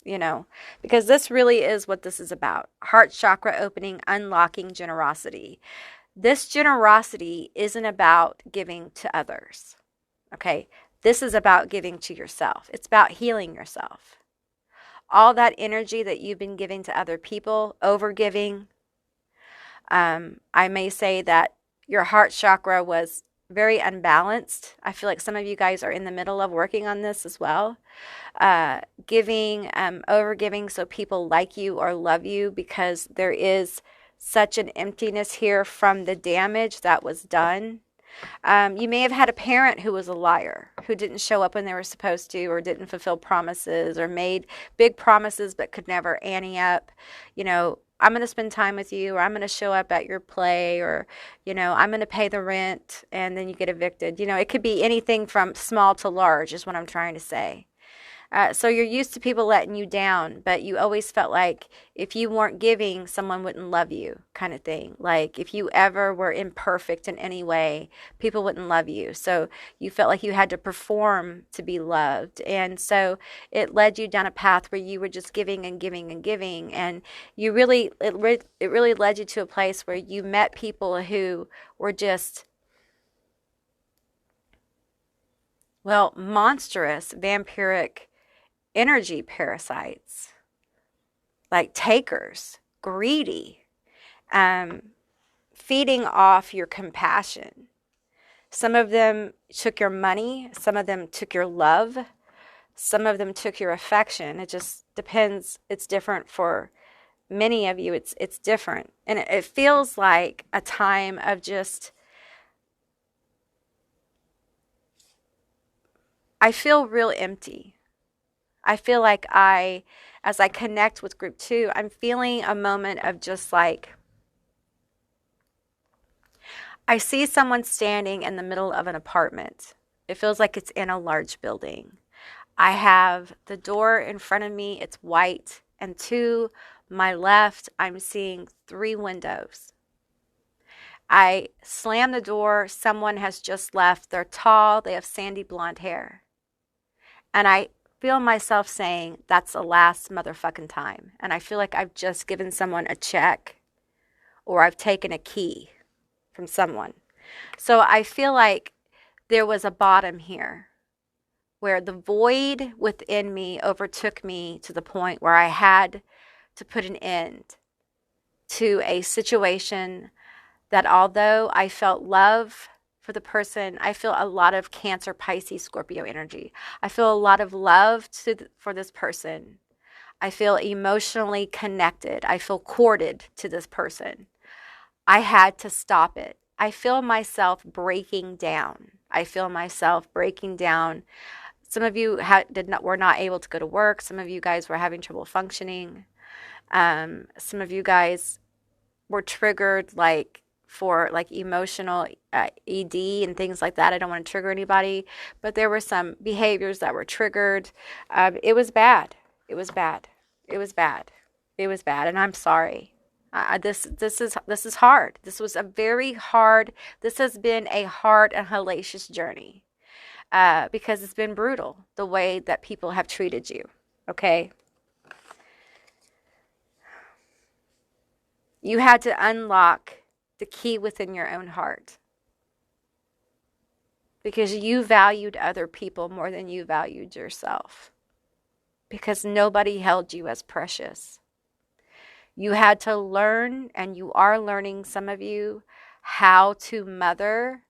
you know, because this really is what this is about. Heart chakra opening, unlocking generosity. This generosity isn't about giving to others, okay? This is about giving to yourself. It's about healing yourself. All that energy that you've been giving to other people, over giving, I may say that your heart chakra was very unbalanced. I feel like some of you guys are in the middle of working on this as well. Giving, over giving so people like you or love you, because there is such an emptiness here from the damage that was done. You may have had a parent who was a liar, who didn't show up when they were supposed to, or didn't fulfill promises, or made big promises but could never ante up. You know, I'm going to spend time with you, or I'm going to show up at your play, or, you know, I'm going to pay the rent, and then you get evicted. You know, it could be anything from small to large is what I'm trying to say. So you're used to people letting you down, but you always felt like if you weren't giving, someone wouldn't love you, kind of thing. Like if you ever were imperfect in any way, people wouldn't love you. So you felt like you had to perform to be loved. And so it led you down a path where you were just giving and giving and giving. And you really, it really led you to a place where you met people who were just, well, monstrous, vampiric energy parasites, like takers, greedy, feeding off your compassion. Some of them took your money, some of them took your love, some of them took your affection. It just depends. It's different for many of you. It's different. And it feels like a time of just, I feel real empty. I feel like as I connect with group 2, I'm feeling a moment of just like, I see someone standing in the middle of an apartment. It feels like it's in a large building. I have the door in front of me, it's white, and to my left, I'm seeing 3 windows. I slam the door, someone has just left. They're tall, they have sandy blonde hair. And I feel myself saying, that's the last motherfucking time. And I feel like I've just given someone a check, or I've taken a key from someone. So I feel like there was a bottom here where the void within me overtook me to the point where I had to put an end to a situation that, although I felt love for the person, I feel a lot of Cancer, Pisces, Scorpio energy. I feel a lot of love for this person. I feel emotionally connected. I feel courted to this person. I had to stop it. I feel myself breaking down. I feel myself breaking down. Some of you were not able to go to work. Some of you guys were having trouble functioning. Some of you guys were triggered for emotional ED and things like that. I don't want to trigger anybody, but there were some behaviors that were triggered. It was bad. It was bad. It was bad. It was bad, and I'm sorry. This is hard. This was a very hard. This has been a hard and hellacious journey because it's been brutal the way that people have treated you. Okay. You had to unlock the key within your own heart because you valued other people more than you valued yourself, because nobody held you as precious. You had to learn, and you are learning, some of you, how to mother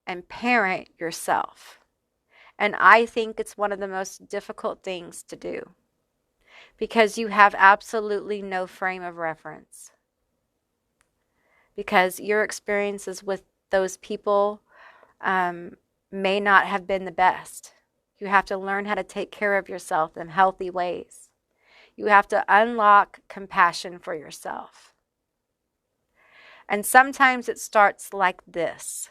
and parent yourself. And I think it's one of the most difficult things to do. because you have absolutely no frame of reference. Because your experiences with those people may not have been the best. You have to learn how to take care of yourself in healthy ways. You have to unlock compassion for yourself. And sometimes it starts like this.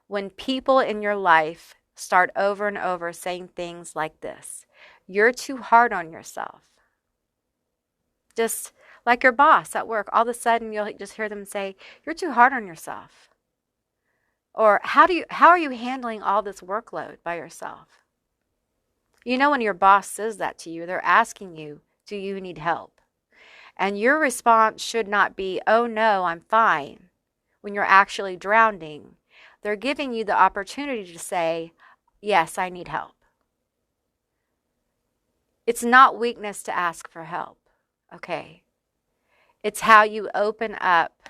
When people in your life start over and over saying things like this, you're too hard on yourself. Just like your boss at work, all of a sudden you'll just hear them say, you're too hard on yourself. Or how are you handling all this workload by yourself? You know, when your boss says that to you, they're asking you, do you need help? And your response should not be, oh no, I'm fine, when you're actually drowning. They're giving you the opportunity to say, yes, I need help. It's not weakness to ask for help, okay? It's how you open up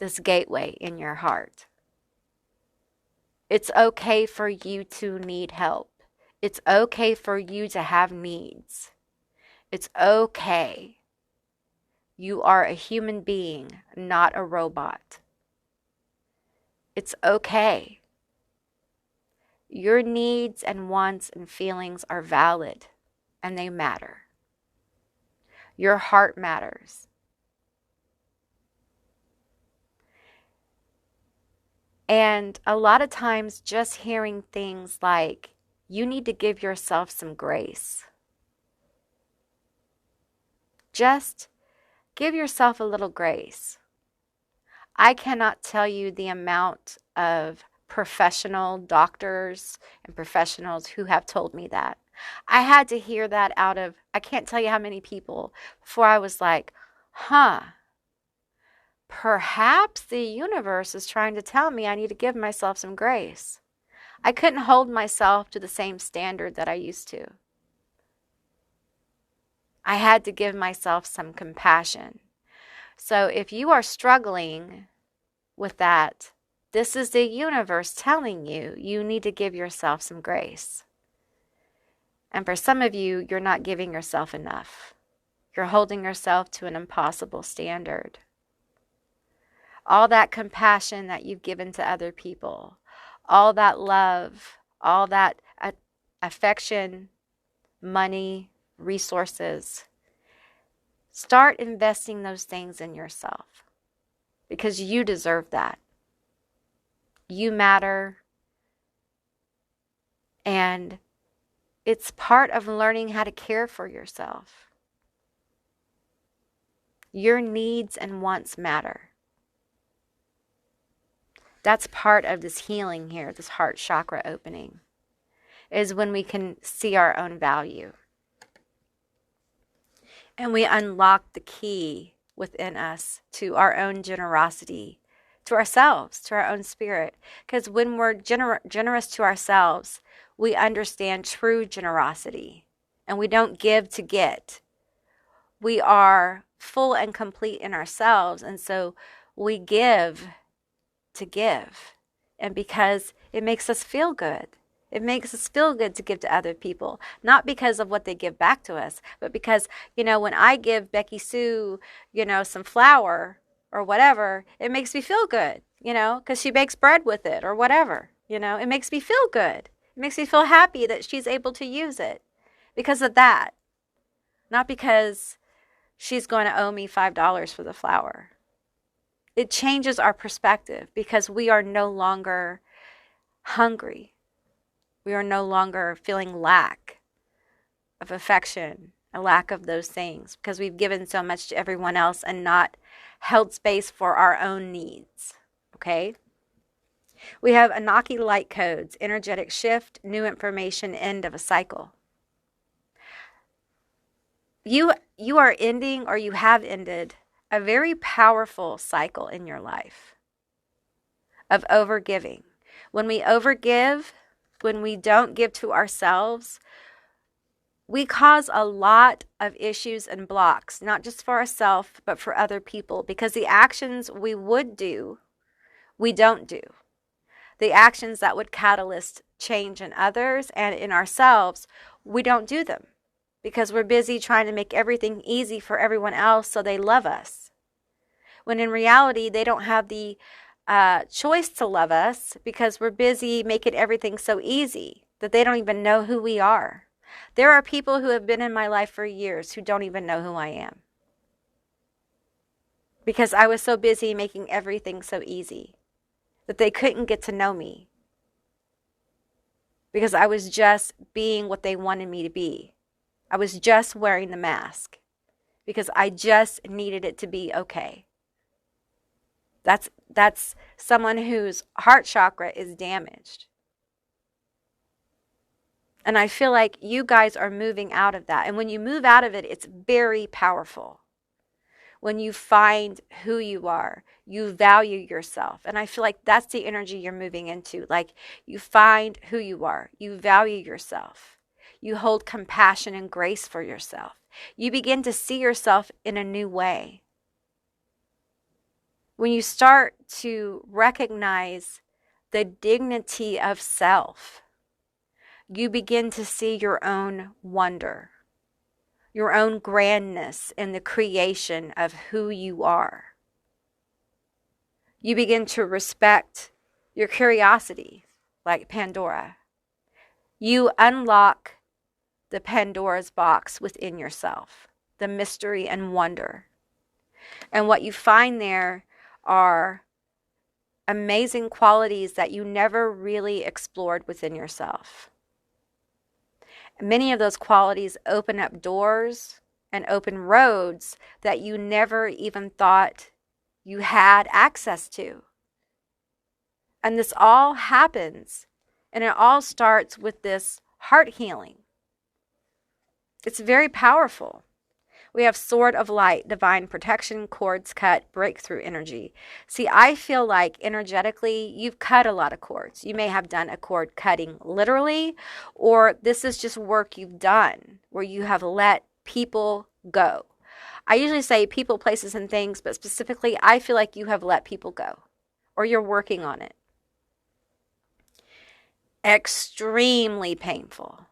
this gateway in your heart. It's okay for you to need help. It's okay for you to have needs. It's okay. You are a human being, not a robot. It's okay. Your needs and wants and feelings are valid, and they matter. Your heart matters. And a lot of times just hearing things like, you need to give yourself some grace. Just give yourself a little grace. I cannot tell you the amount of professional doctors and professionals who have told me that. I had to hear that out of, I can't tell you how many people before I was like, perhaps the universe is trying to tell me I need to give myself some grace. I couldn't hold myself to the same standard that I used to. I had to give myself some compassion. So if you are struggling with that, this is the universe telling you you need to give yourself some grace. And for some of you, you're not giving yourself enough. You're holding yourself to an impossible standard. All that compassion that you've given to other people, all that love, all that affection, money, resources, start investing those things in yourself because you deserve that. You matter, and it's part of learning how to care for yourself. Your needs and wants matter. That's part of this healing here, this heart chakra opening, is when we can see our own value. And we unlock the key within us to our own generosity, to ourselves, to our own spirit. Because when we're generous to ourselves, we understand true generosity. And we don't give to get. We are full and complete in ourselves. And so we give to give. And because it makes us feel good. It makes us feel good to give to other people, not because of what they give back to us, but because, when I give Becky Sue, some flour or whatever, it makes me feel good, because she bakes bread with it or whatever, it makes me feel good. It makes me feel happy that she's able to use it because of that, not because she's going to owe me $5 for the flour. It changes our perspective because we are no longer hungry. We are no longer feeling lack of affection, a lack of those things, because we've given so much to everyone else and not held space for our own needs, okay? We have Anunnaki light codes, energetic shift, new information, end of a cycle. You are ending, or you have ended, a very powerful cycle in your life of overgiving. When we overgive, when we don't give to ourselves, we cause a lot of issues and blocks, not just for ourselves, but for other people, because the actions we would do, we don't do. The actions that would catalyst change in others and in ourselves, we don't do them. because we're busy trying to make everything easy for everyone else so they love us. When in reality, they don't have the choice to love us because we're busy making everything so easy that they don't even know who we are. There are people who have been in my life for years who don't even know who I am because I was so busy making everything so easy that they couldn't get to know me because I was just being what they wanted me to be. I was just wearing the mask because I just needed it to be okay. That's someone whose heart chakra is damaged. And I feel like you guys are moving out of that. And when you move out of it, it's very powerful. When you find who you are, you value yourself. And I feel like that's the energy you're moving into. Like you find who you are, you value yourself, you hold compassion and grace for yourself. You begin to see yourself in a new way. When you start to recognize the dignity of self, you begin to see your own wonder, your own grandness in the creation of who you are. You begin to respect your curiosity, like Pandora. You unlock the Pandora's box within yourself, the mystery and wonder. And what you find there are amazing qualities that you never really explored within yourself. Many of those qualities open up doors and open roads that you never even thought you had access to. And this all happens, and it all starts with this heart healing. It's very powerful. We have Sword of Light, divine protection, cords cut, breakthrough energy. See, I feel like energetically, you've cut a lot of cords. You may have done a cord cutting literally, or this is just work you've done where you have let people go. I usually say people, places, and things, but specifically, I feel like you have let people go, or you're working on it. Extremely painful.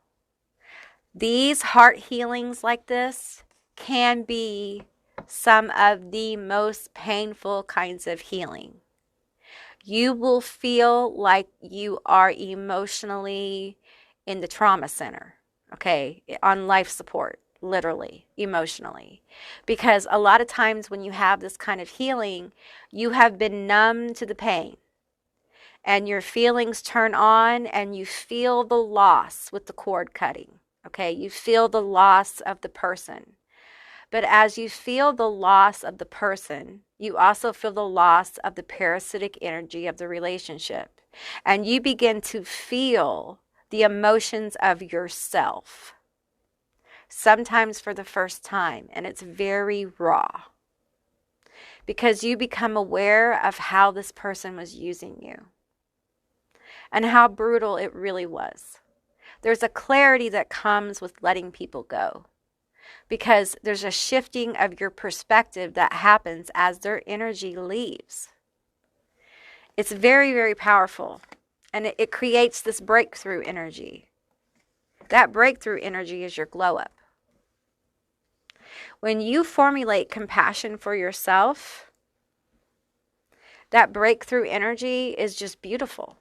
These heart healings like this can be some of the most painful kinds of healing. You will feel like you are emotionally in the trauma center, okay, on life support, literally, emotionally. Because a lot of times when you have this kind of healing, you have been numb to the pain. And your feelings turn on and you feel the loss with the cord cutting, okay? You feel the loss of the person. But as you feel the loss of the person, you also feel the loss of the parasitic energy of the relationship. And you begin to feel the emotions of yourself, sometimes for the first time, and it's very raw. Because you become aware of how this person was using you and how brutal it really was. There's a clarity that comes with letting people go, because there's a shifting of your perspective that happens as their energy leaves. It's very, very powerful, and it creates this breakthrough energy. That breakthrough energy is your glow up. When you formulate compassion for yourself, that breakthrough energy is just beautiful.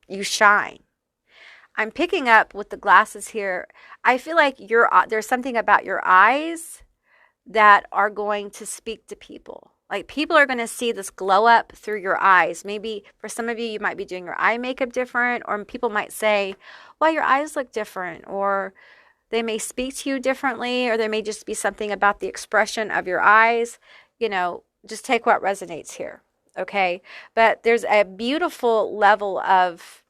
You shine. I'm picking up with the glasses here. I feel like there's something about your eyes that are going to speak to people. Like people are going to see this glow up through your eyes. Maybe for some of you, you might be doing your eye makeup different, or people might say, well, your eyes look different, or they may speak to you differently, or there may just be something about the expression of your eyes. You know, just take what resonates here, okay? But there's a beautiful level of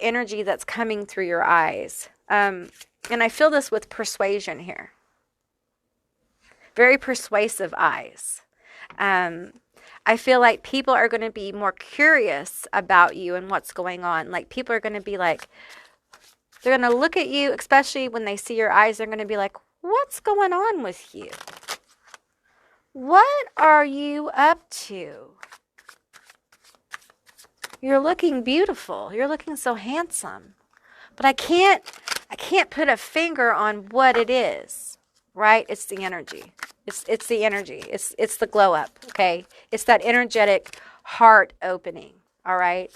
energy that's coming through your eyes. And I feel this with persuasion here. Very persuasive eyes. I feel like people are going to be more curious about you and what's going on. Like people are going to be like, they're going to look at you, especially when they see your eyes, they're going to be like, what's going on with you? What are you up to? You're looking beautiful. You're looking so handsome. But I can't I can't put a finger on what it is, right? It's the energy. It's the energy. It's the glow up, okay? It's that energetic heart opening, all right?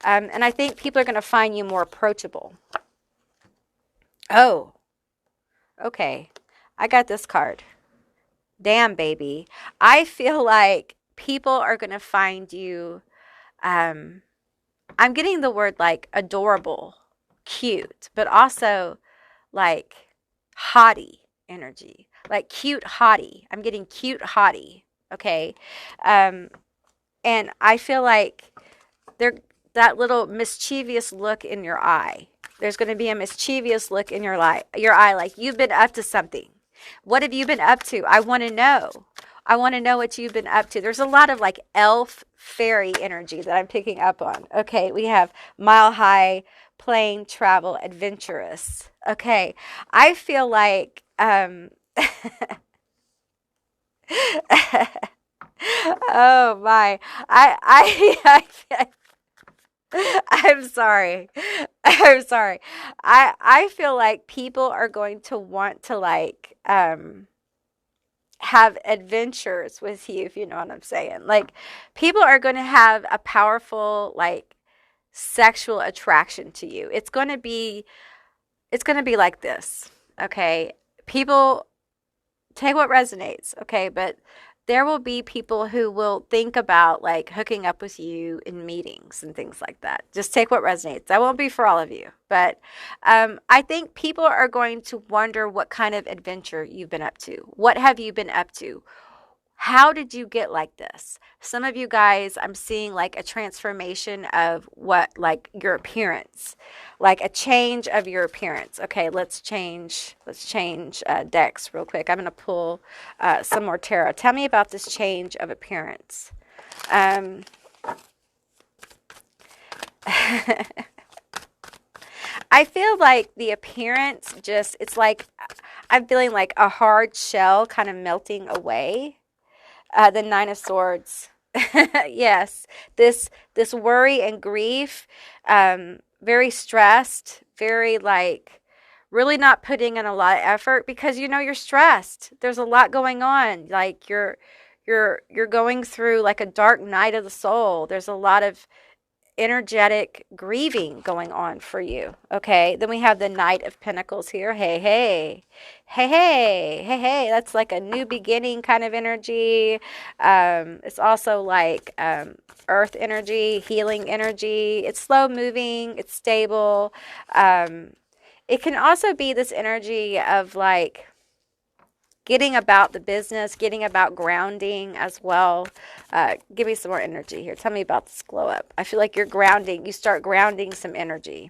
And I think people are going to find you more approachable. Oh, okay. I got this card. Damn, baby. I feel like people are going to find you, I'm getting the word like adorable, cute, but also like haughty energy, like cute haughty. I'm getting cute haughty. Okay. And I feel like there, that little mischievous look in your eye. There's going to be a mischievous look in your eye, like you've been up to something. What have you been up to? I want to know. I want to know what you've been up to. There's a lot of like elf fairy energy that I'm picking up on. Okay, we have mile high, plane travel, adventurous. Okay, I feel like oh my, I'm sorry. I'm sorry. I feel like people are going to want to like have adventures with you, if you know what I'm saying. Like people are going to have a powerful like sexual attraction to you. It's going to be like this. Okay? People take what resonates, okay? But there will be people who will think about like hooking up with you in meetings and things like that. Just take what resonates. That won't be for all of you. But I think people are going to wonder what kind of adventure you've been up to. What have you been up to? How did you get like this? Some of you guys, I'm seeing like a transformation of what, like your appearance, like a change of your appearance. Okay, let's change decks real quick. I'm going to pull some more tarot. Tell me about this change of appearance. I feel like the appearance just, it's like, I'm feeling like a hard shell kind of melting away. The Nine of Swords. Yes, this worry and grief, very stressed, very like really not putting in a lot of effort because you know you're stressed. There's a lot going on. Like you're going through like a dark night of the soul. There's a lot of energetic grieving going on for you. Okay, then we have the Knight of Pentacles here. Hey, hey, hey, hey, hey, hey. That's like a new beginning kind of energy. It's also like earth energy, healing energy. It's slow moving, it's stable. It can also be this energy of like getting about the business, getting about grounding as well. Give me some more energy here. Tell me about this glow up. I feel like you're grounding. You start grounding some energy.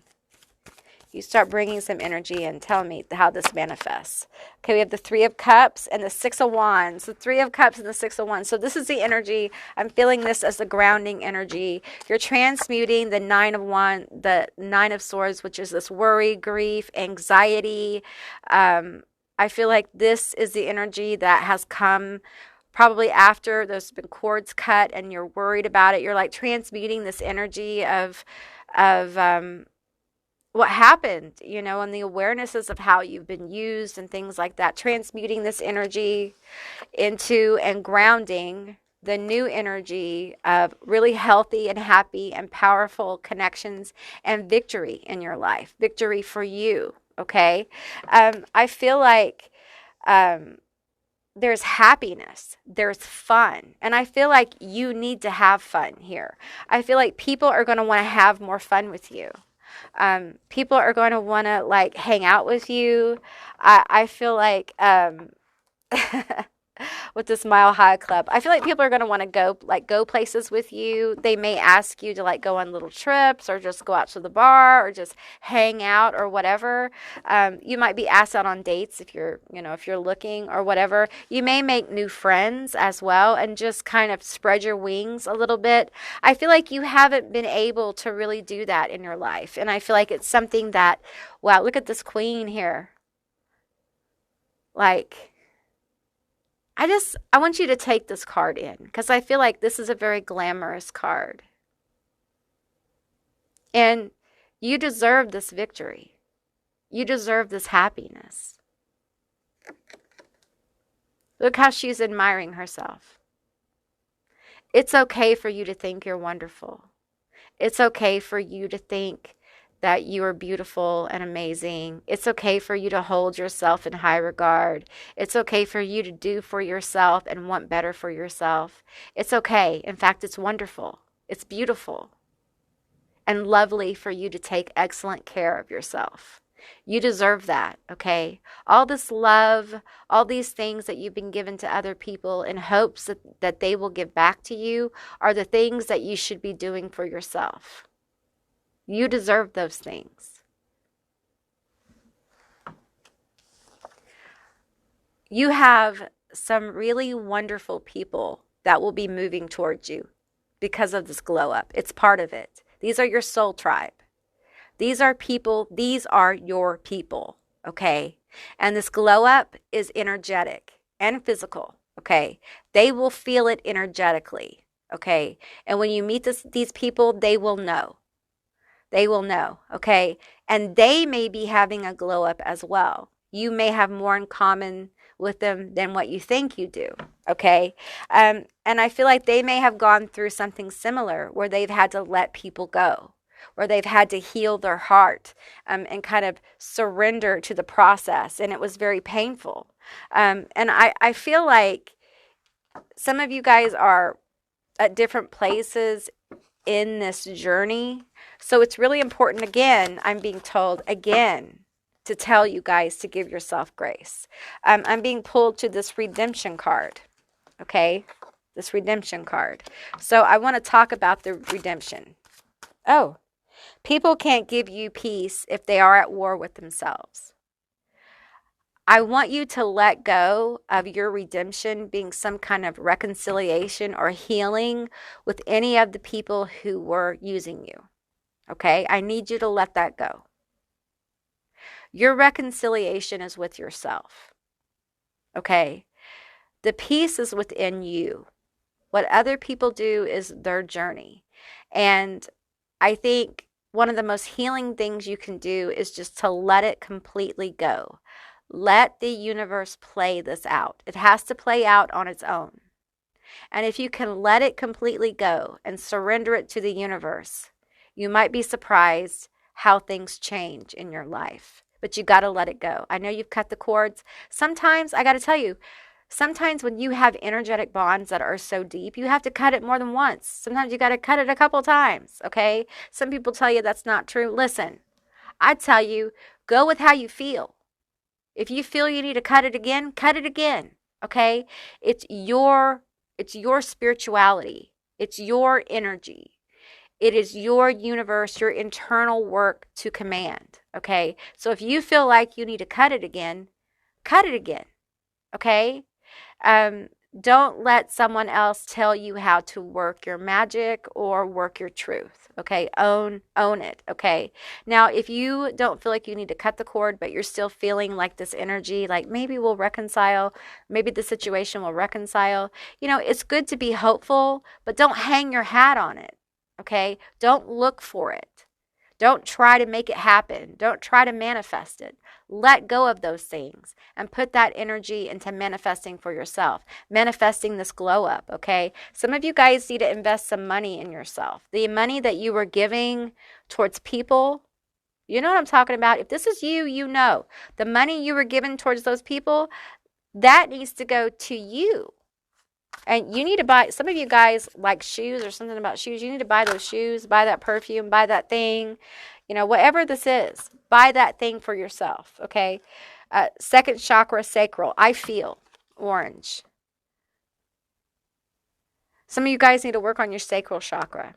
You start bringing some energy and tell me how this manifests. Okay, we have the Three of Cups and the Six of Wands. The Three of Cups and the Six of Wands. So this is the energy. I'm feeling this as the grounding energy. You're transmuting the Nine of Wands, the Nine of Swords, which is this worry, grief, anxiety. I feel like this is the energy that has come probably after there's been cords cut and you're worried about it. You're like transmuting this energy of what happened, you know, and the awarenesses of how you've been used and things like that. Transmuting this energy into and grounding the new energy of really healthy and happy and powerful connections and victory in your life. Victory for you. Okay. I feel like there's happiness, there's fun, and I feel like you need to have fun here. I feel like people are going to want to have more fun with you. People are going to want to like hang out with you. I feel like with this Mile High Club, I feel like people are going to want to go places with you. They may ask you to like go on little trips or just go out to the bar or just hang out or whatever. You might be asked out on dates if you're looking or whatever. You may make new friends as well and just kind of spread your wings a little bit. I feel like you haven't been able to really do that in your life. And I feel like it's something that, wow, look at this queen here. Like, I want you to take this card in because I feel like this is a very glamorous card. And you deserve this victory. You deserve this happiness. Look how she's admiring herself. It's okay for you to think you're wonderful. It's okay for you to think that you are beautiful and amazing. It's okay for you to hold yourself in high regard. It's okay for you to do for yourself and want better for yourself. It's okay. In fact, it's wonderful. It's beautiful and lovely for you to take excellent care of yourself. You deserve that, okay? All this love, all these things that you've been given to other people in hopes that they will give back to you are the things that you should be doing for yourself. You deserve those things. You have some really wonderful people that will be moving towards you because of this glow up. It's part of it. These are your soul tribe. These are people, these are your people, okay? And this glow up is energetic and physical, okay? They will feel it energetically, okay? And when you meet these people, they will know. They will know, okay? And they may be having a glow up as well. You may have more in common with them than what you think you do, okay? And I feel like they may have gone through something similar where they've had to let people go, where they've had to heal their heart and kind of surrender to the process. And it was very painful. And I feel like some of you guys are at different places in this journey. So it's really important, again, I'm being told again, to tell you guys to give yourself grace. I'm being pulled to this redemption card, okay? This redemption card. So I want to talk about the redemption. Oh, people can't give you peace if they are at war with themselves. I want you to let go of your redemption being some kind of reconciliation or healing with any of the people who were using you. Okay? I need you to let that go. Your reconciliation is with yourself. Okay? The peace is within you. What other people do is their journey. And I think one of the most healing things you can do is just to let it completely go. Let the universe play this out. It has to play out on its own. And if you can let it completely go and surrender it to the universe, you might be surprised how things change in your life. But you got to let it go. I know you've cut the cords. Sometimes, I got to tell you, sometimes when you have energetic bonds that are so deep, you have to cut it more than once. Sometimes you got to cut it a couple times, okay? Some people tell you that's not true. Listen, I tell you, go with how you feel. If you feel you need to cut it again, okay? It's your spirituality. It's your energy. It is your universe, your internal work to command, okay? So if you feel like you need to cut it again, okay? Don't let someone else tell you how to work your magic or work your truth, okay? Own it, okay? Now, if you don't feel like you need to cut the cord, but you're still feeling like this energy, like maybe we'll reconcile, maybe the situation will reconcile, it's good to be hopeful, but don't hang your hat on it, okay? Don't look for it. Don't try to make it happen. Don't try to manifest it. Let go of those things and put that energy into manifesting for yourself, manifesting this glow up, okay? Some of you guys need to invest some money in yourself. The money that you were giving towards people, you know what I'm talking about? If this is you, you know. The money you were giving towards those people, that needs to go to you. And you need to buy, some of you guys like shoes or something about shoes. You need to buy those shoes, buy that perfume, buy that thing, whatever this is, buy that thing for yourself, okay? Second chakra, sacral. I feel orange. Some of you guys need to work on your sacral chakra.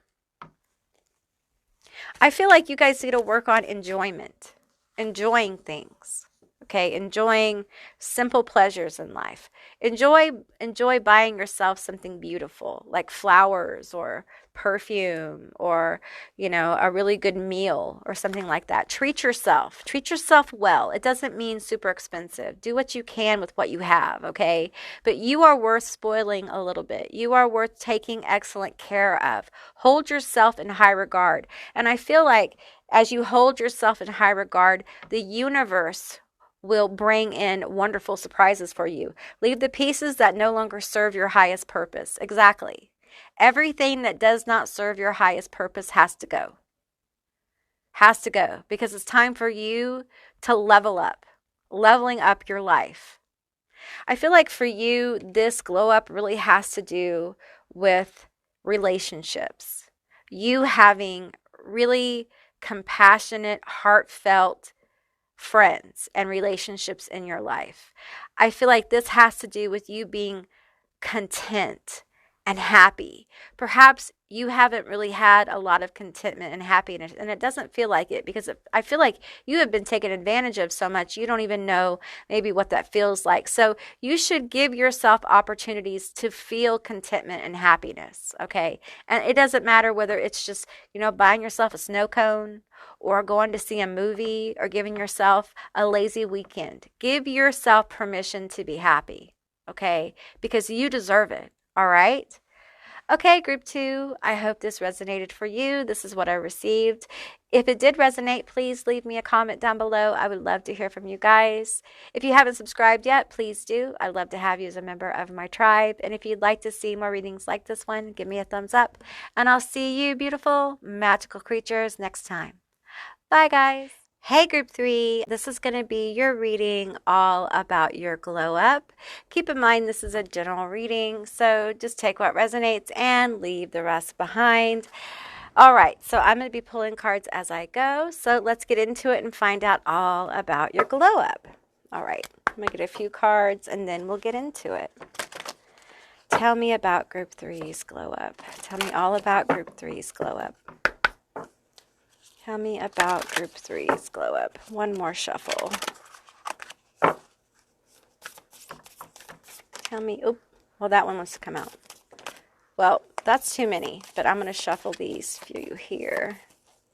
I feel like you guys need to work on enjoyment, enjoying things, Okay, enjoying simple pleasures in life. Enjoy buying yourself something beautiful, like flowers or perfume or, a really good meal or something like that. Treat yourself. Treat yourself well. It doesn't mean super expensive. Do what you can with what you have, okay? But you are worth spoiling a little bit. You are worth taking excellent care of. Hold yourself in high regard. And I feel like as you hold yourself in high regard, the universe will bring in wonderful surprises for you. Leave the pieces that no longer serve your highest purpose. Exactly. Everything that does not serve your highest purpose has to go. Has to go because it's time for you to level up, leveling up your life. I feel like for you, this glow up really has to do with relationships. You having really compassionate, heartfelt friends and relationships in your life. I feel like this has to do with you being content and happy. Perhaps you haven't really had a lot of contentment and happiness, and it doesn't feel like it because I feel like you have been taken advantage of so much you don't even know maybe what that feels like. So you should give yourself opportunities to feel contentment and happiness, okay? And it doesn't matter whether it's just, buying yourself a snow cone or going to see a movie or giving yourself a lazy weekend. Give yourself permission to be happy, okay? Because you deserve it, all right? Okay, group 2, I hope this resonated for you. This is what I received. If it did resonate, please leave me a comment down below. I would love to hear from you guys. If you haven't subscribed yet, please do. I'd love to have you as a member of my tribe. And if you'd like to see more readings like this one, give me a thumbs up. And I'll see you, beautiful, magical creatures, next time. Bye, guys. Hey, group 3, this is going to be your reading all about your glow up. Keep in mind this is a general reading, so just take what resonates and leave the rest behind. All right, so I'm going to be pulling cards as I go, so let's get into it and find out all about your glow up. All right, I'm going to get a few cards and then we'll get into it. Tell me about group 3's glow up. Tell me all about group 3's glow up. Tell me about group 3's glow up. One more shuffle. Tell me, well, that one wants to come out. Well, that's too many, but I'm going to shuffle these for you here.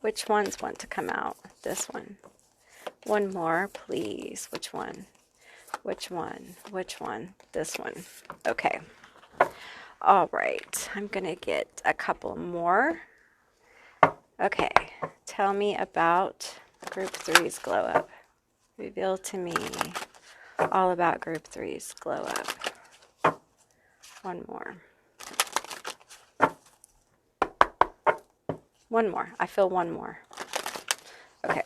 Which ones want to come out? This one. One more, please. Which one? Which one? Which one? This one. Okay. All right. I'm going to get a couple more. Okay, tell me about group 3's glow up. Reveal to me all about group 3's glow up. One more. One more. I feel one more. Okay.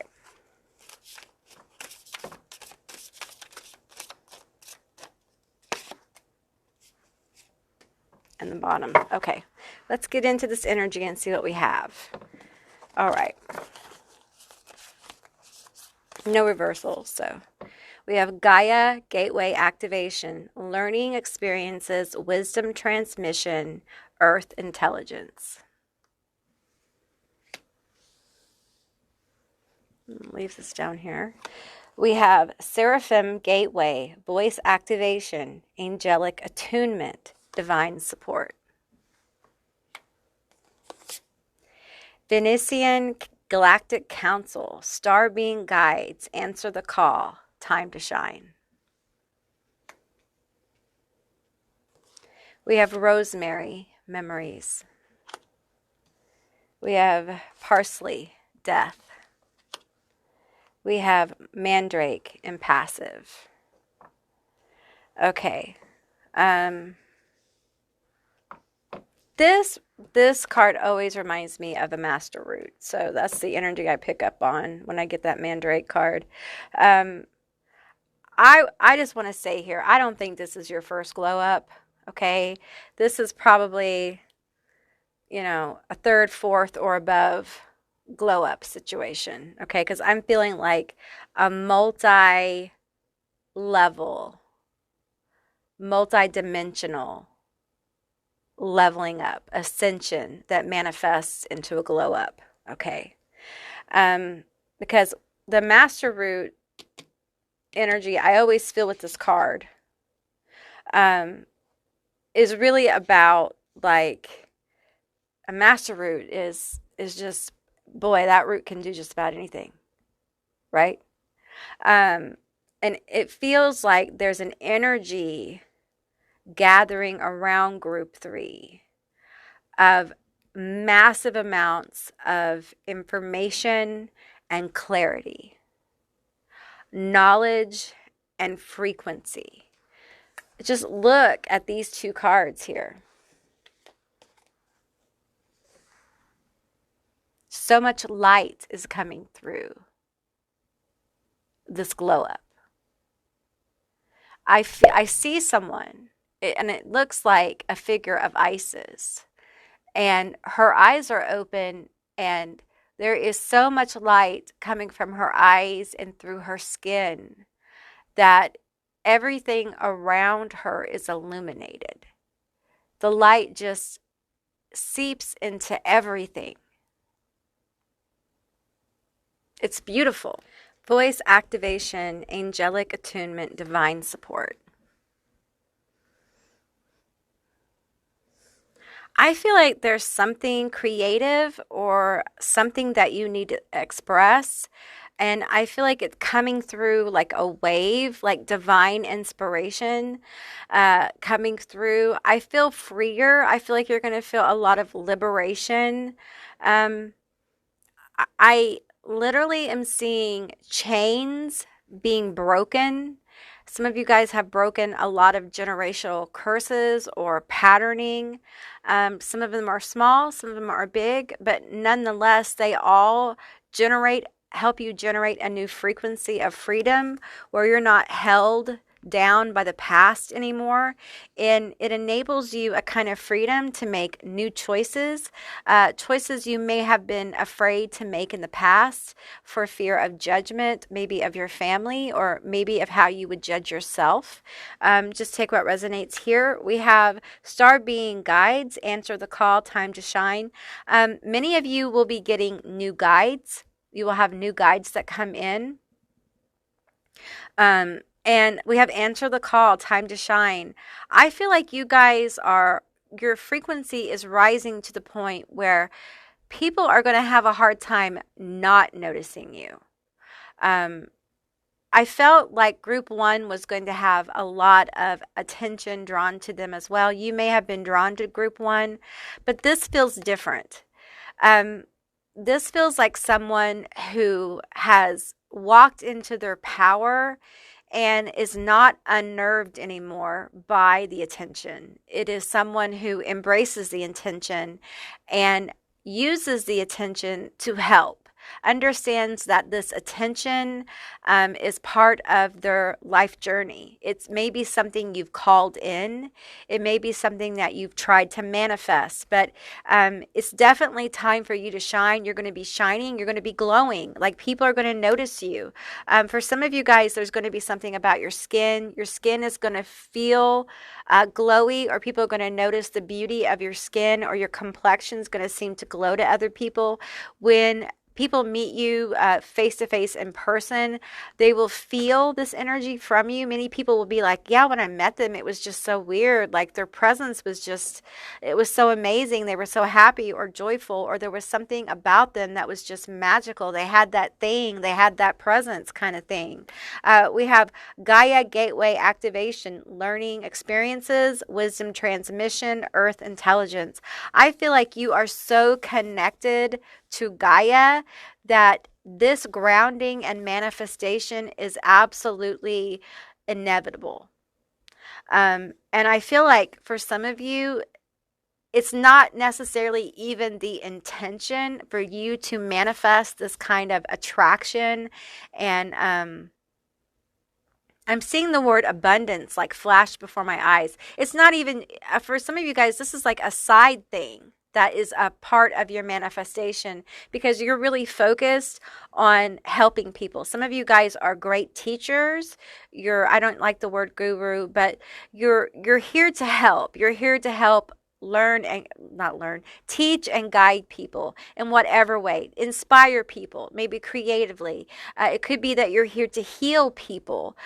And the bottom. Okay, let's get into this energy and see what we have. All right. No reversals, so we have Gaia Gateway Activation, Learning Experiences, Wisdom Transmission, Earth Intelligence. Leave this down here. We have Seraphim Gateway, Voice Activation, Angelic Attunement, Divine Support. Venetian Galactic Council, Star Being Guides, Answer the Call, Time to Shine. We have Rosemary, Memories. We have Parsley, Death. We have Mandrake, Impassive. Okay. This card always reminds me of the Master Root. So that's the energy I pick up on when I get that Mandrake card. I just want to say here, I don't think this is your first glow up. Okay. This is probably, a third, fourth, or above glow up situation. Okay. Because I'm feeling like a multi-level, multi-dimensional leveling up, ascension that manifests into a glow up, okay? Because the Master Root energy I always feel with this card is really about like a master root is just, boy, that root can do just about anything, right? And it feels like there's an energy gathering around group 3 of massive amounts of information and clarity, knowledge and frequency. Just look at these 2 cards here. So much light is coming through this glow up. I see someone, and it looks like a figure of Isis, and her eyes are open, and there is so much light coming from her eyes and through her skin that everything around her is illuminated. The light just seeps into everything. It's beautiful. Voice activation, angelic attunement, divine support. I feel like there's something creative or something that you need to express. And I feel like it's coming through like a wave, like divine inspiration coming through. I feel freer. I feel like you're going to feel a lot of liberation. I literally am seeing chains being broken. Some of you guys have broken a lot of generational curses or patterning. Some of them are small, some of them are big, but nonetheless, they all help you generate a new frequency of freedom where you're not held down by the past anymore, and it enables you a kind of freedom to make new choices, choices you may have been afraid to make in the past for fear of judgment, maybe of your family or maybe of how you would judge yourself. Just take what resonates here. We have star being guides, answer the call, time to shine. Many of you will be getting new guides. You will have new guides that come in. And we have answer the call, time to shine. I feel like you guys your frequency is rising to the point where people are going to have a hard time not noticing you. I felt like group 1 was going to have a lot of attention drawn to them as well. You may have been drawn to group 1, but this feels different. This feels like someone who has walked into their power and is not unnerved anymore by the attention. It is someone who embraces the attention and uses the attention to help, understands that this attention is part of their life journey. It's maybe something you've called in. It may be something that you've tried to manifest, but it's definitely time for you to shine. You're going to be shining. You're going to be glowing. Like people are going to notice you. For some of you guys, there's going to be something about your skin. Your skin is going to feel glowy, or people are going to notice the beauty of your skin, or your complexion is going to seem to glow to other people. When people meet you face to face in person, they will feel this energy from you. Many people will be like, yeah, when I met them, it was just so weird. Like their presence was just, it was so amazing. They were so happy or joyful, or there was something about them that was just magical. They had that thing, they had that presence kind of thing. We have Gaia Gateway activation, learning experiences, wisdom transmission, earth intelligence. I feel like you are so connected to Gaia that this grounding and manifestation is absolutely inevitable. And I feel like for some of you, it's not necessarily even the intention for you to manifest this kind of attraction. And I'm seeing the word abundance like flash before my eyes. It's not even, for some of you guys, this is like a side thing that is a part of your manifestation because you're really focused on helping people. Some of you guys are great teachers. I don't like the word guru, but you're here to help. You're here to help learn and teach and guide people in whatever way, inspire people, maybe creatively. It could be that you're here to heal people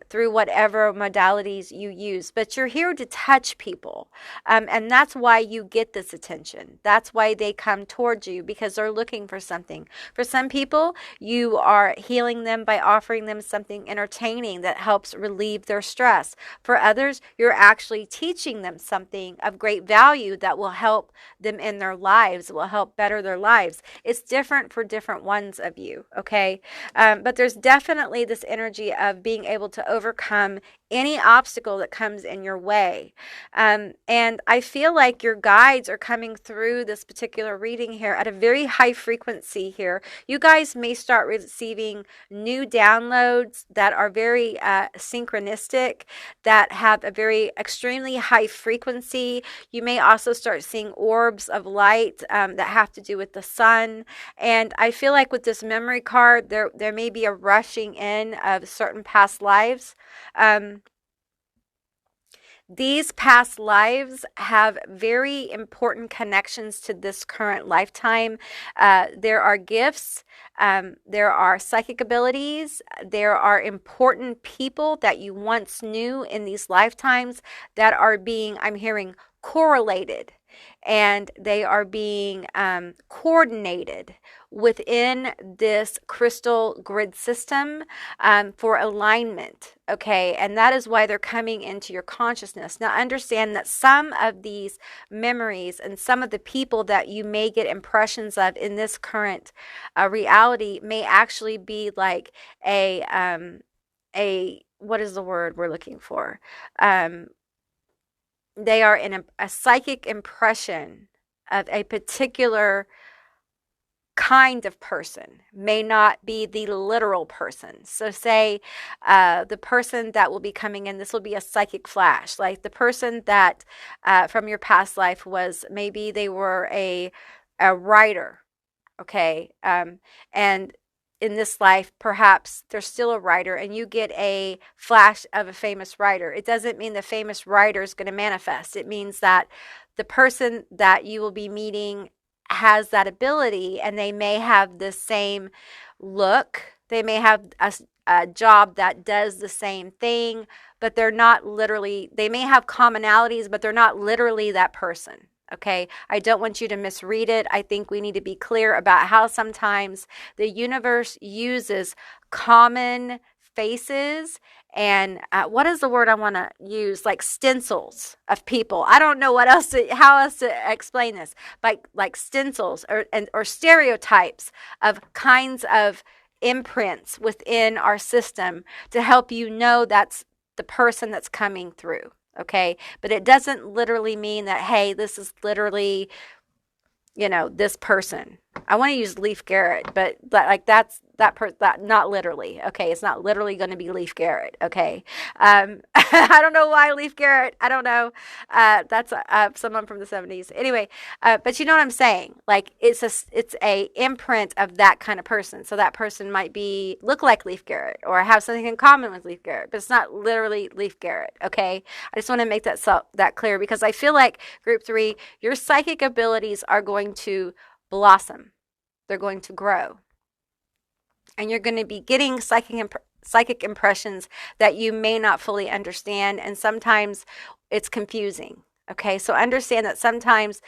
through whatever modalities you use, but you're here to touch people. And that's why you get this attention. That's why they come towards you, because they're looking for something. For some people, you are healing them by offering them something entertaining that helps relieve their stress. For others, you're actually teaching them something of great value that will help them in their lives, will help better their lives. It's different for different ones of you, okay? But there's definitely this energy of being able to overcome any obstacle that comes in your way. And I feel like your guides are coming through this particular reading here at a very high frequency here. You guys may start receiving new downloads that are very synchronistic, that have a very extremely high frequency. You may also start seeing orbs of light that have to do with the sun. And I feel like with this memory card, there may be a rushing in of certain past lives. These past lives have very important connections to this current lifetime. There are gifts, there are psychic abilities, there are important people that you once knew in these lifetimes that are being, I'm hearing, correlated, and they are being coordinated within this crystal grid system for alignment, okay? And that is why they're coming into your consciousness. Now, understand that some of these memories and some of the people that you may get impressions of in this current reality may actually be like a what is the word we're looking for? They are in a psychic impression of a particular kind of person, may not be the literal person. So say the person that will be coming in, this will be a psychic flash, like the person that from your past life was, maybe they were a writer, okay? And in this life, perhaps they're still a writer, and you get a flash of a famous writer. It doesn't mean the famous writer is going to manifest. It means that the person that you will be meeting has that ability, and they may have the same look. They may have a job that does the same thing, but they're not literally, they may have commonalities, but they're not literally that person. Okay, I don't want you to misread it. I think we need to be clear about how sometimes the universe uses common faces and what is the word I want to use? Like stencils of people. I don't know how else to explain this. Like stencils or stereotypes of kinds of imprints within our system to help you know that's the person that's coming through. Okay, but it doesn't literally mean that, hey, this is literally, this person. I want to use Leif Garrett, but like that not literally. Okay, it's not literally going to be Leif Garrett. Okay, I don't know why Leif Garrett. I don't know. That's someone from the 70s. Anyway, but you know what I'm saying? Like it's a imprint of that kind of person. So that person might look like Leif Garrett or have something in common with Leif Garrett, but it's not literally Leif Garrett. Okay, I just want to make that clear, because I feel like Group 3, your psychic abilities are going to blossom. They're going to grow. And you're going to be getting psychic impressions that you may not fully understand. And sometimes it's confusing. Okay, so understand that sometimes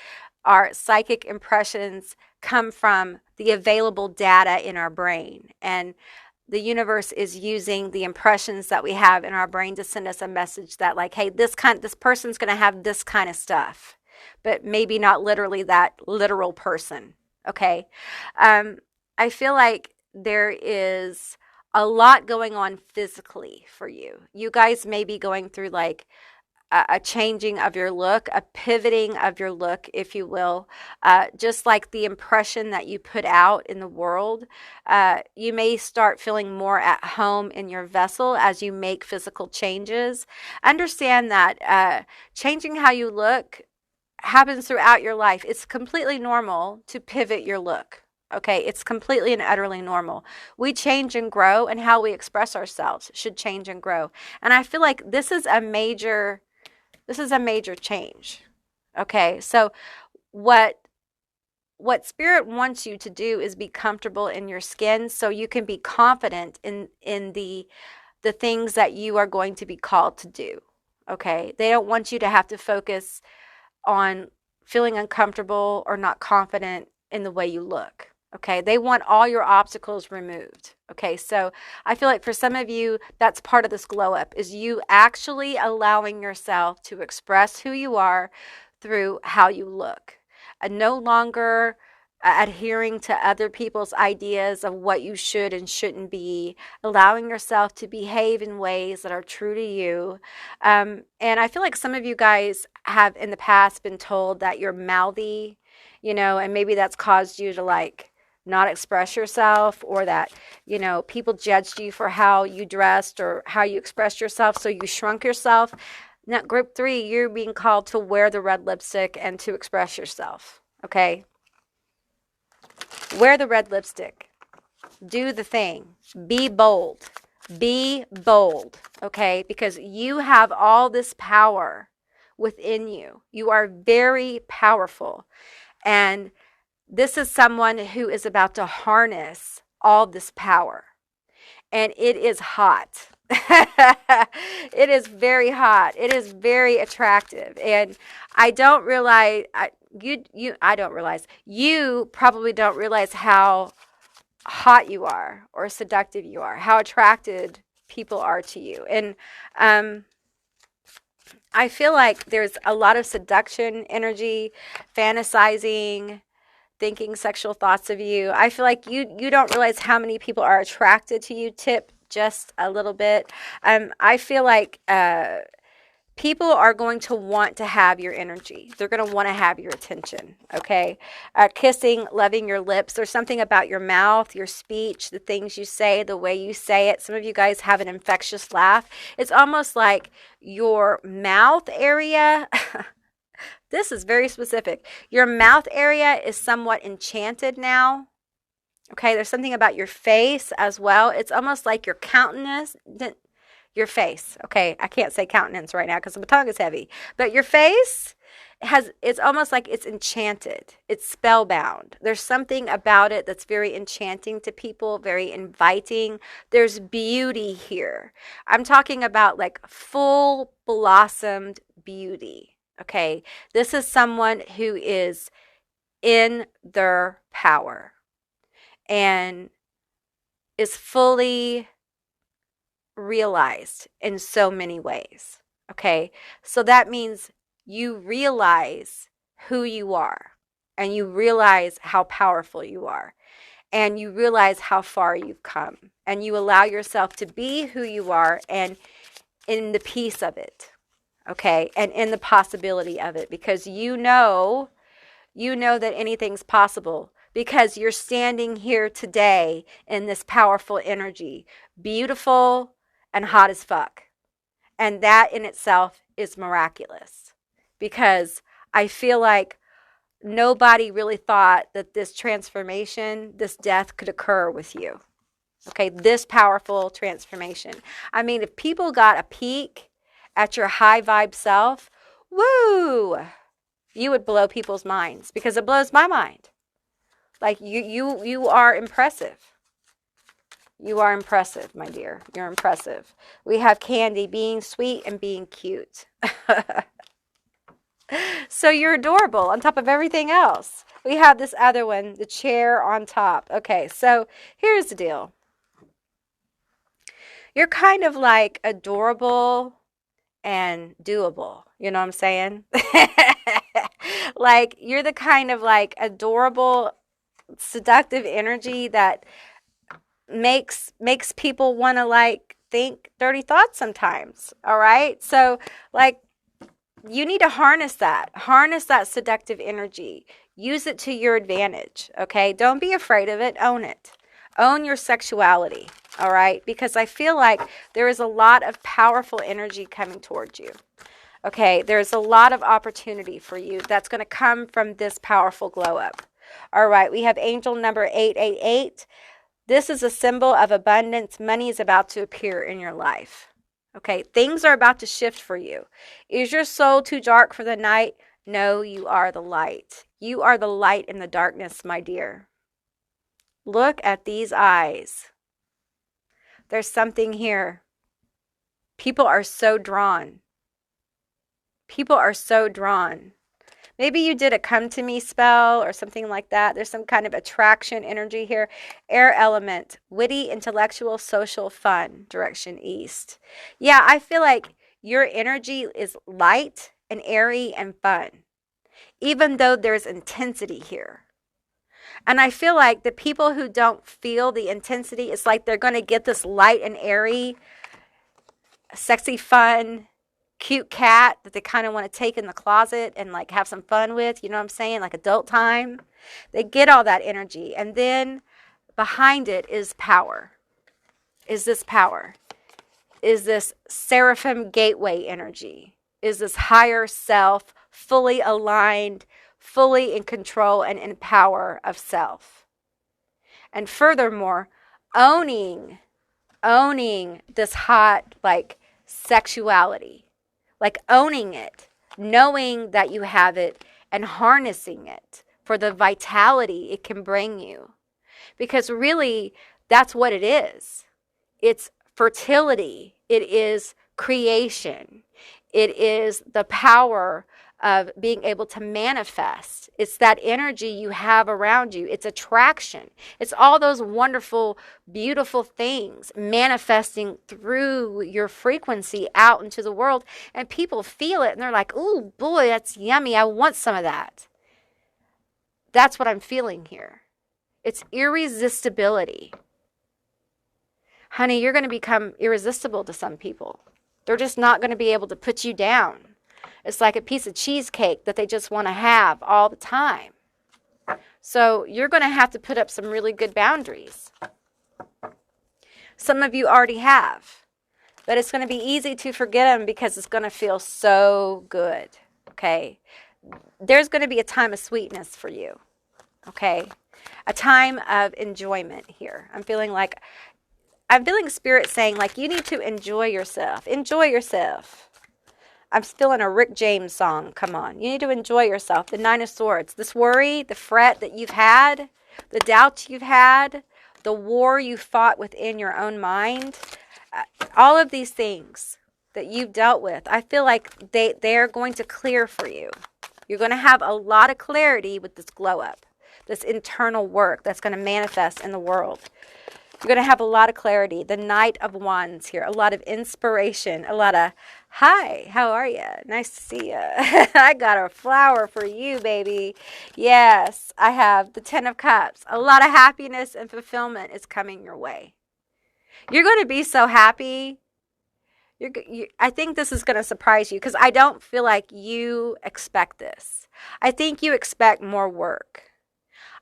our psychic impressions come from the available data in our brain. And the universe is using the impressions that we have in our brain to send us a message that, like, hey, this person's going to have this kind of stuff, but maybe not literally that literal person. Okay. I feel like there is a lot going on physically for you. You guys may be going through like a changing of your look, a pivoting of your look, if you will, just like the impression that you put out in the world. You may start feeling more at home in your vessel as you make physical changes. Understand that changing how you look happens throughout your life. It's completely normal to pivot your look. Okay, it's completely and utterly normal. We change and grow, and how we express ourselves should change and grow. And I feel like this is a major change. Okay, so what spirit wants you to do is be comfortable in your skin so you can be confident in the things that you are going to be called to do. Okay? They don't want you to have to focus on feeling uncomfortable or not confident in the way you look. Okay? They want all your obstacles removed. Okay? So I feel like for some of you, that's part of this glow up, is you actually allowing yourself to express who you are through how you look. And no longer adhering to other people's ideas of what you should and shouldn't be, allowing yourself to behave in ways that are true to you. And I feel like some of you guys have in the past been told that you're mouthy, and maybe that's caused you to like not express yourself, or that, people judged you for how you dressed or how you expressed yourself, so you shrunk yourself. Now, group 3, you're being called to wear the red lipstick and to express yourself, okay? Wear the red lipstick. Do the thing. Be bold. Be bold, okay? Because you have all this power within you. You are very powerful. And this is someone who is about to harness all this power. And it is hot. It is very hot. It is very attractive. And I don't realize, you probably don't realize how hot you are or seductive you are, how attracted people are to you. And I feel like there's a lot of seduction energy, fantasizing, thinking sexual thoughts of you. I feel like you don't realize how many people are attracted to you, Tip, just a little bit. I feel like people are going to want to have your energy. They're going to want to have your attention, okay? Kissing, loving your lips. There's something about your mouth, your speech, the things you say, the way you say it. Some of you guys have an infectious laugh. It's almost like your mouth area. This is very specific. Your mouth area is somewhat enchanted now. Okay, there's something about your face as well. It's almost like your countenance, your face. Okay, I can't say countenance right now because my tongue is heavy. But your face it's almost like it's enchanted. It's spellbound. There's something about it that's very enchanting to people, very inviting. There's beauty here. I'm talking about like full blossomed beauty. Okay, this is someone who is in their power and is fully realized in so many ways. Okay, so that means you realize who you are, and you realize how powerful you are, and you realize how far you've come, and you allow yourself to be who you are and in the peace of it. Okay, and in the possibility of it, because you know that anything's possible, because you're standing here today in this powerful energy, beautiful and hot as fuck. And that in itself is miraculous, because I feel like nobody really thought that this transformation, this death could occur with you. Okay, this powerful transformation. I mean, if people got a peek at your high vibe self, woo, you would blow people's minds, because it blows my mind. Like you are impressive. You are impressive, my dear. You're impressive. We have Candy being sweet and being cute. So you're adorable on top of everything else. We have this other one, the chair on top. Okay, so here's the deal. You're kind of like adorable and doable. You know what I'm saying? Like, you're the kind of like adorable, seductive energy that makes people want to like think dirty thoughts sometimes. All right? So like, you need to harness that seductive energy. Use it to your advantage. Okay? Don't be afraid of it. Own it. Own your sexuality. All right? Because I feel like there is a lot of powerful energy coming towards you. Okay? There's a lot of opportunity for you that's going to come from this powerful glow up. All right? We have angel number 888. This is a symbol of abundance. Money is about to appear in your life. Okay? Things are about to shift for you. Is your soul too dark for the night? No, you are the light. You are the light in the darkness, my dear. Look at these eyes. There's something here. People are so drawn. People are so drawn. Maybe you did a come to me spell or something like that. There's some kind of attraction energy here. Air element, witty, intellectual, social, fun, direction east. Yeah, I feel like your energy is light and airy and fun, even though there's intensity here. And I feel like the people who don't feel the intensity, it's like they're going to get this light and airy, sexy, fun, cute cat that they kind of want to take in the closet and like have some fun with, you know what I'm saying? Like adult time. They get all that energy. And then behind it is power. Is this power? Is this seraphim gateway energy? Is this higher self, fully aligned, fully in control and in power of self? And furthermore, owning this hot, like, sexuality. Like owning it, knowing that you have it, and harnessing it for the vitality it can bring you. Because really, that's what it is. It's fertility. It is creation. It is the power of being able to manifest. It's that energy you have around you. It's attraction. It's all those wonderful, beautiful things manifesting through your frequency out into the world. And people feel it and they're like, "Ooh, boy, that's yummy. I want some of that." That's what I'm feeling here. It's irresistibility. Honey, you're going to become irresistible to some people. They're just not going to be able to put you down. It's like a piece of cheesecake that they just want to have all the time. So you're going to have to put up some really good boundaries. Some of you already have. But it's going to be easy to forget them because it's going to feel so good. Okay? There's going to be a time of sweetness for you. Okay? A time of enjoyment here. I'm feeling Spirit saying, like, you need to enjoy yourself. Enjoy yourself. I'm feeling a Rick James song. Come on. You need to enjoy yourself. The Nine of Swords. This worry, the fret that you've had, the doubts you've had, the war you fought within your own mind, all of these things that you've dealt with, I feel like they're going to clear for you. You're going to have a lot of clarity with this glow up, this internal work that's going to manifest in the world. You're going to have a lot of clarity. The Knight of Wands here. A lot of inspiration. A lot of, hi, how are you? Nice to see you. I got a flower for you, baby. Yes, I have the Ten of Cups. A lot of happiness and fulfillment is coming your way. You're going to be so happy. I think this is going to surprise you because I don't feel like you expect this. I think you expect more work.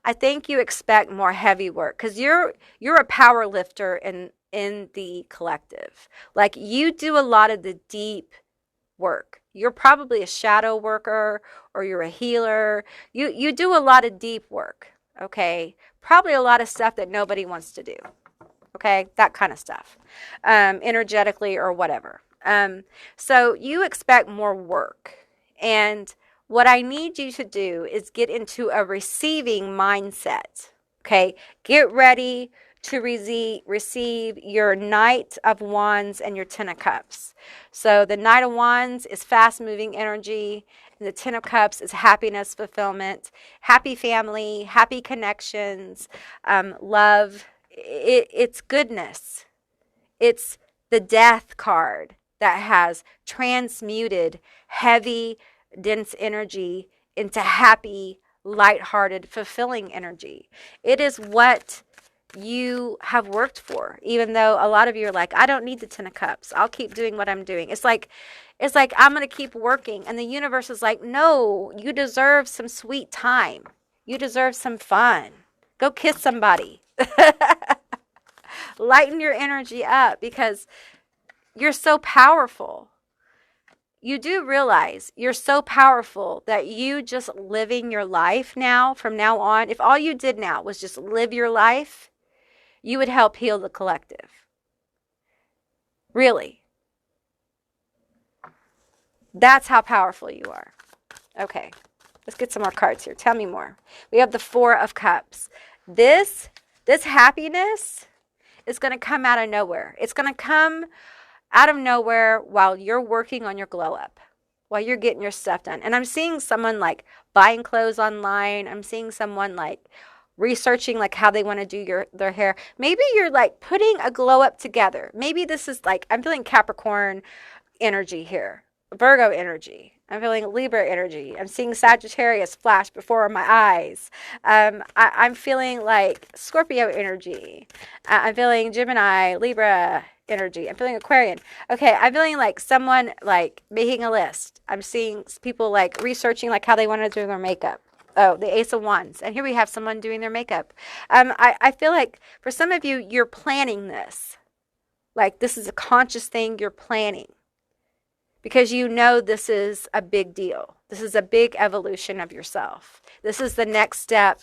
I think you expect more heavy work because you're a power lifter in the collective. Like, you do a lot of the deep work. You're probably a shadow worker or you're a healer. You do a lot of deep work, okay? Probably a lot of stuff that nobody wants to do, okay? That kind of stuff, energetically or whatever. So you expect more work. And what I need you to do is get into a receiving mindset, okay? Get ready to receive your Knight of Wands and your Ten of Cups. So the Knight of Wands is fast-moving energy, and the Ten of Cups is happiness, fulfillment, happy family, happy connections, love. It's goodness. It's the Death card that has transmuted heavy, dense energy into happy, lighthearted, fulfilling energy. It is what you have worked for, even though a lot of you are like, I don't need the Ten of Cups. I'll keep doing what I'm doing. It's like I'm going to keep working. And the universe is like, no, you deserve some sweet time. You deserve some fun. Go kiss somebody. Lighten your energy up because you're so powerful. You do realize you're so powerful that you just living your life now, from now on, if all you did now was just live your life, you would help heal the collective. Really. That's how powerful you are. Okay, let's get some more cards here. Tell me more. We have the Four of Cups. This happiness is going to come out of nowhere. It's going to come out of nowhere while you're working on your glow up, while you're getting your stuff done. And I'm seeing someone like buying clothes online. I'm seeing someone like researching like how they want to do their hair. Maybe you're like putting a glow up together. Maybe this is like, I'm feeling Capricorn energy here, Virgo energy. I'm feeling Libra energy. I'm seeing Sagittarius flash before my eyes. I'm feeling like Scorpio energy. I'm feeling Gemini, Libra energy. I'm feeling Aquarian. Okay, I'm feeling like someone like making a list. I'm seeing people like researching like how they want to do their makeup. Oh, the Ace of Wands. And here we have someone doing their makeup. I feel like for some of you, you're planning this. Like this is a conscious thing you're planning. Because you know this is a big deal. This is a big evolution of yourself. This is the next step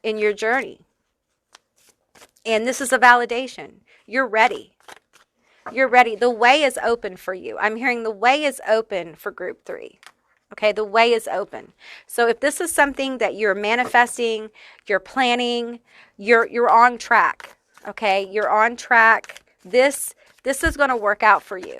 in your journey. And this is a validation. You're ready. You're ready. The way is open for you. I'm hearing the way is open for group 3. Okay, the way is open. So if this is something that you're manifesting, you're planning, you're on track. Okay, you're on track. This is going to work out for you.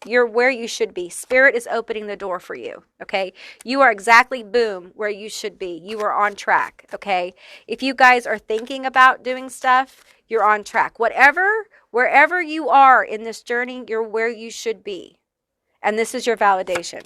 You're where you should be. Spirit is opening the door for you, okay? You are exactly, boom, where you should be. You are on track, okay? If you guys are thinking about doing stuff, you're on track. Wherever you are in this journey, you're where you should be. And this is your validation.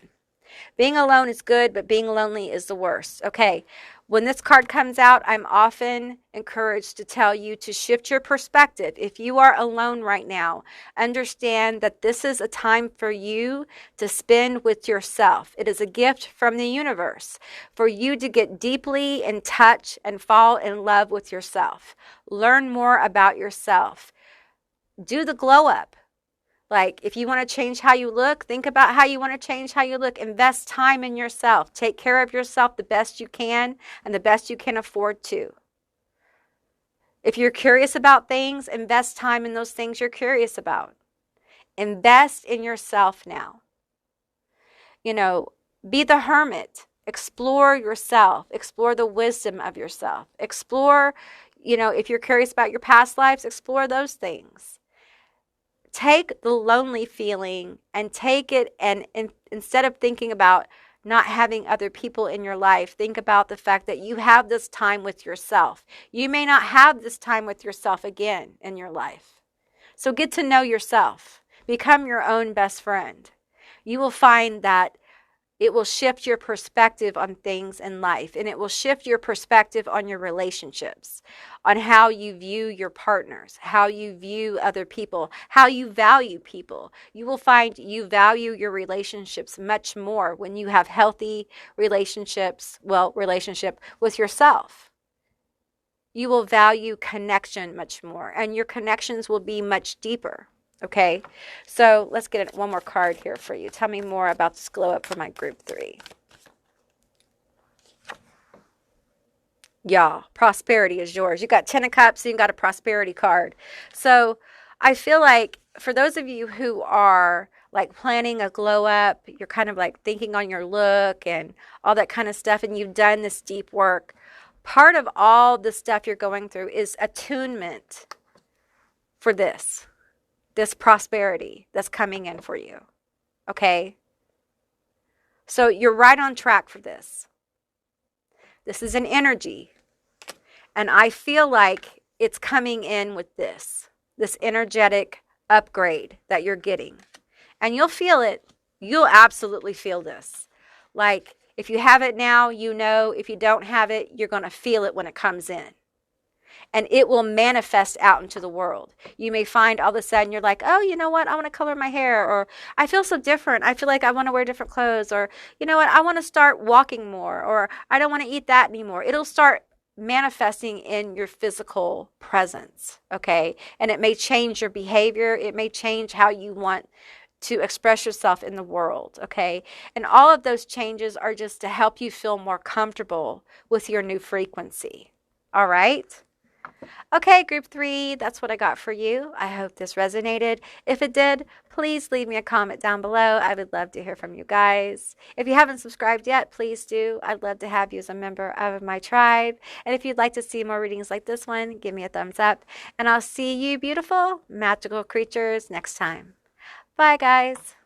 Being alone is good, but being lonely is the worst. Okay, when this card comes out, I'm often encouraged to tell you to shift your perspective. If you are alone right now, understand that this is a time for you to spend with yourself. It is a gift from the universe for you to get deeply in touch and fall in love with yourself. Learn more about yourself. Do the glow up. Like, if you want to change how you look, think about how you want to change how you look. Invest time in yourself. Take care of yourself the best you can and the best you can afford to. If you're curious about things, invest time in those things you're curious about. Invest in yourself now. You know, be the hermit. Explore yourself. Explore the wisdom of yourself. Explore, you know, if you're curious about your past lives, explore those things. Take the lonely feeling and take it, and instead of thinking about not having other people in your life, think about the fact that you have this time with yourself. You may not have this time with yourself again in your life. So get to know yourself. Become your own best friend. You will find that it will shift your perspective on things in life, and it will shift your perspective on your relationships, on how you view your partners, how you view other people, how you value people. You will find you value your relationships much more when you have healthy relationships, relationship with yourself. You will value connection much more, and your connections will be much deeper. Okay, so let's get one more card here for you. Tell me more about this glow up for my group 3. Y'all, prosperity is yours. You got 10 of Cups and you got a prosperity card. So I feel like for those of you who are like planning a glow up, you're kind of like thinking on your look and all that kind of stuff, and you've done this deep work. Part of all the stuff you're going through is attunement for this prosperity that's coming in for you. Okay? So you're right on track for this. This is an energy. And I feel like it's coming in with this energetic upgrade that you're getting. And you'll feel it. You'll absolutely feel this. Like, if you have it now, you know. If you don't have it, you're going to feel it when it comes in. And it will manifest out into the world. You may find all of a sudden you're like, oh, you know what? I want to color my hair. Or I feel so different. I feel like I want to wear different clothes. Or, you know what? I want to start walking more. Or I don't want to eat that anymore. It'll start manifesting in your physical presence. Okay? And it may change your behavior. It may change how you want to express yourself in the world. Okay? And all of those changes are just to help you feel more comfortable with your new frequency. All right? Okay, group 3, that's what I got for you. I hope this resonated. If it did, please leave me a comment down below. I would love to hear from you guys. If you haven't subscribed yet, please do. I'd love to have you as a member of my tribe. And if you'd like to see more readings like this one, give me a thumbs up. And I'll see you beautiful, magical creatures next time. Bye, guys.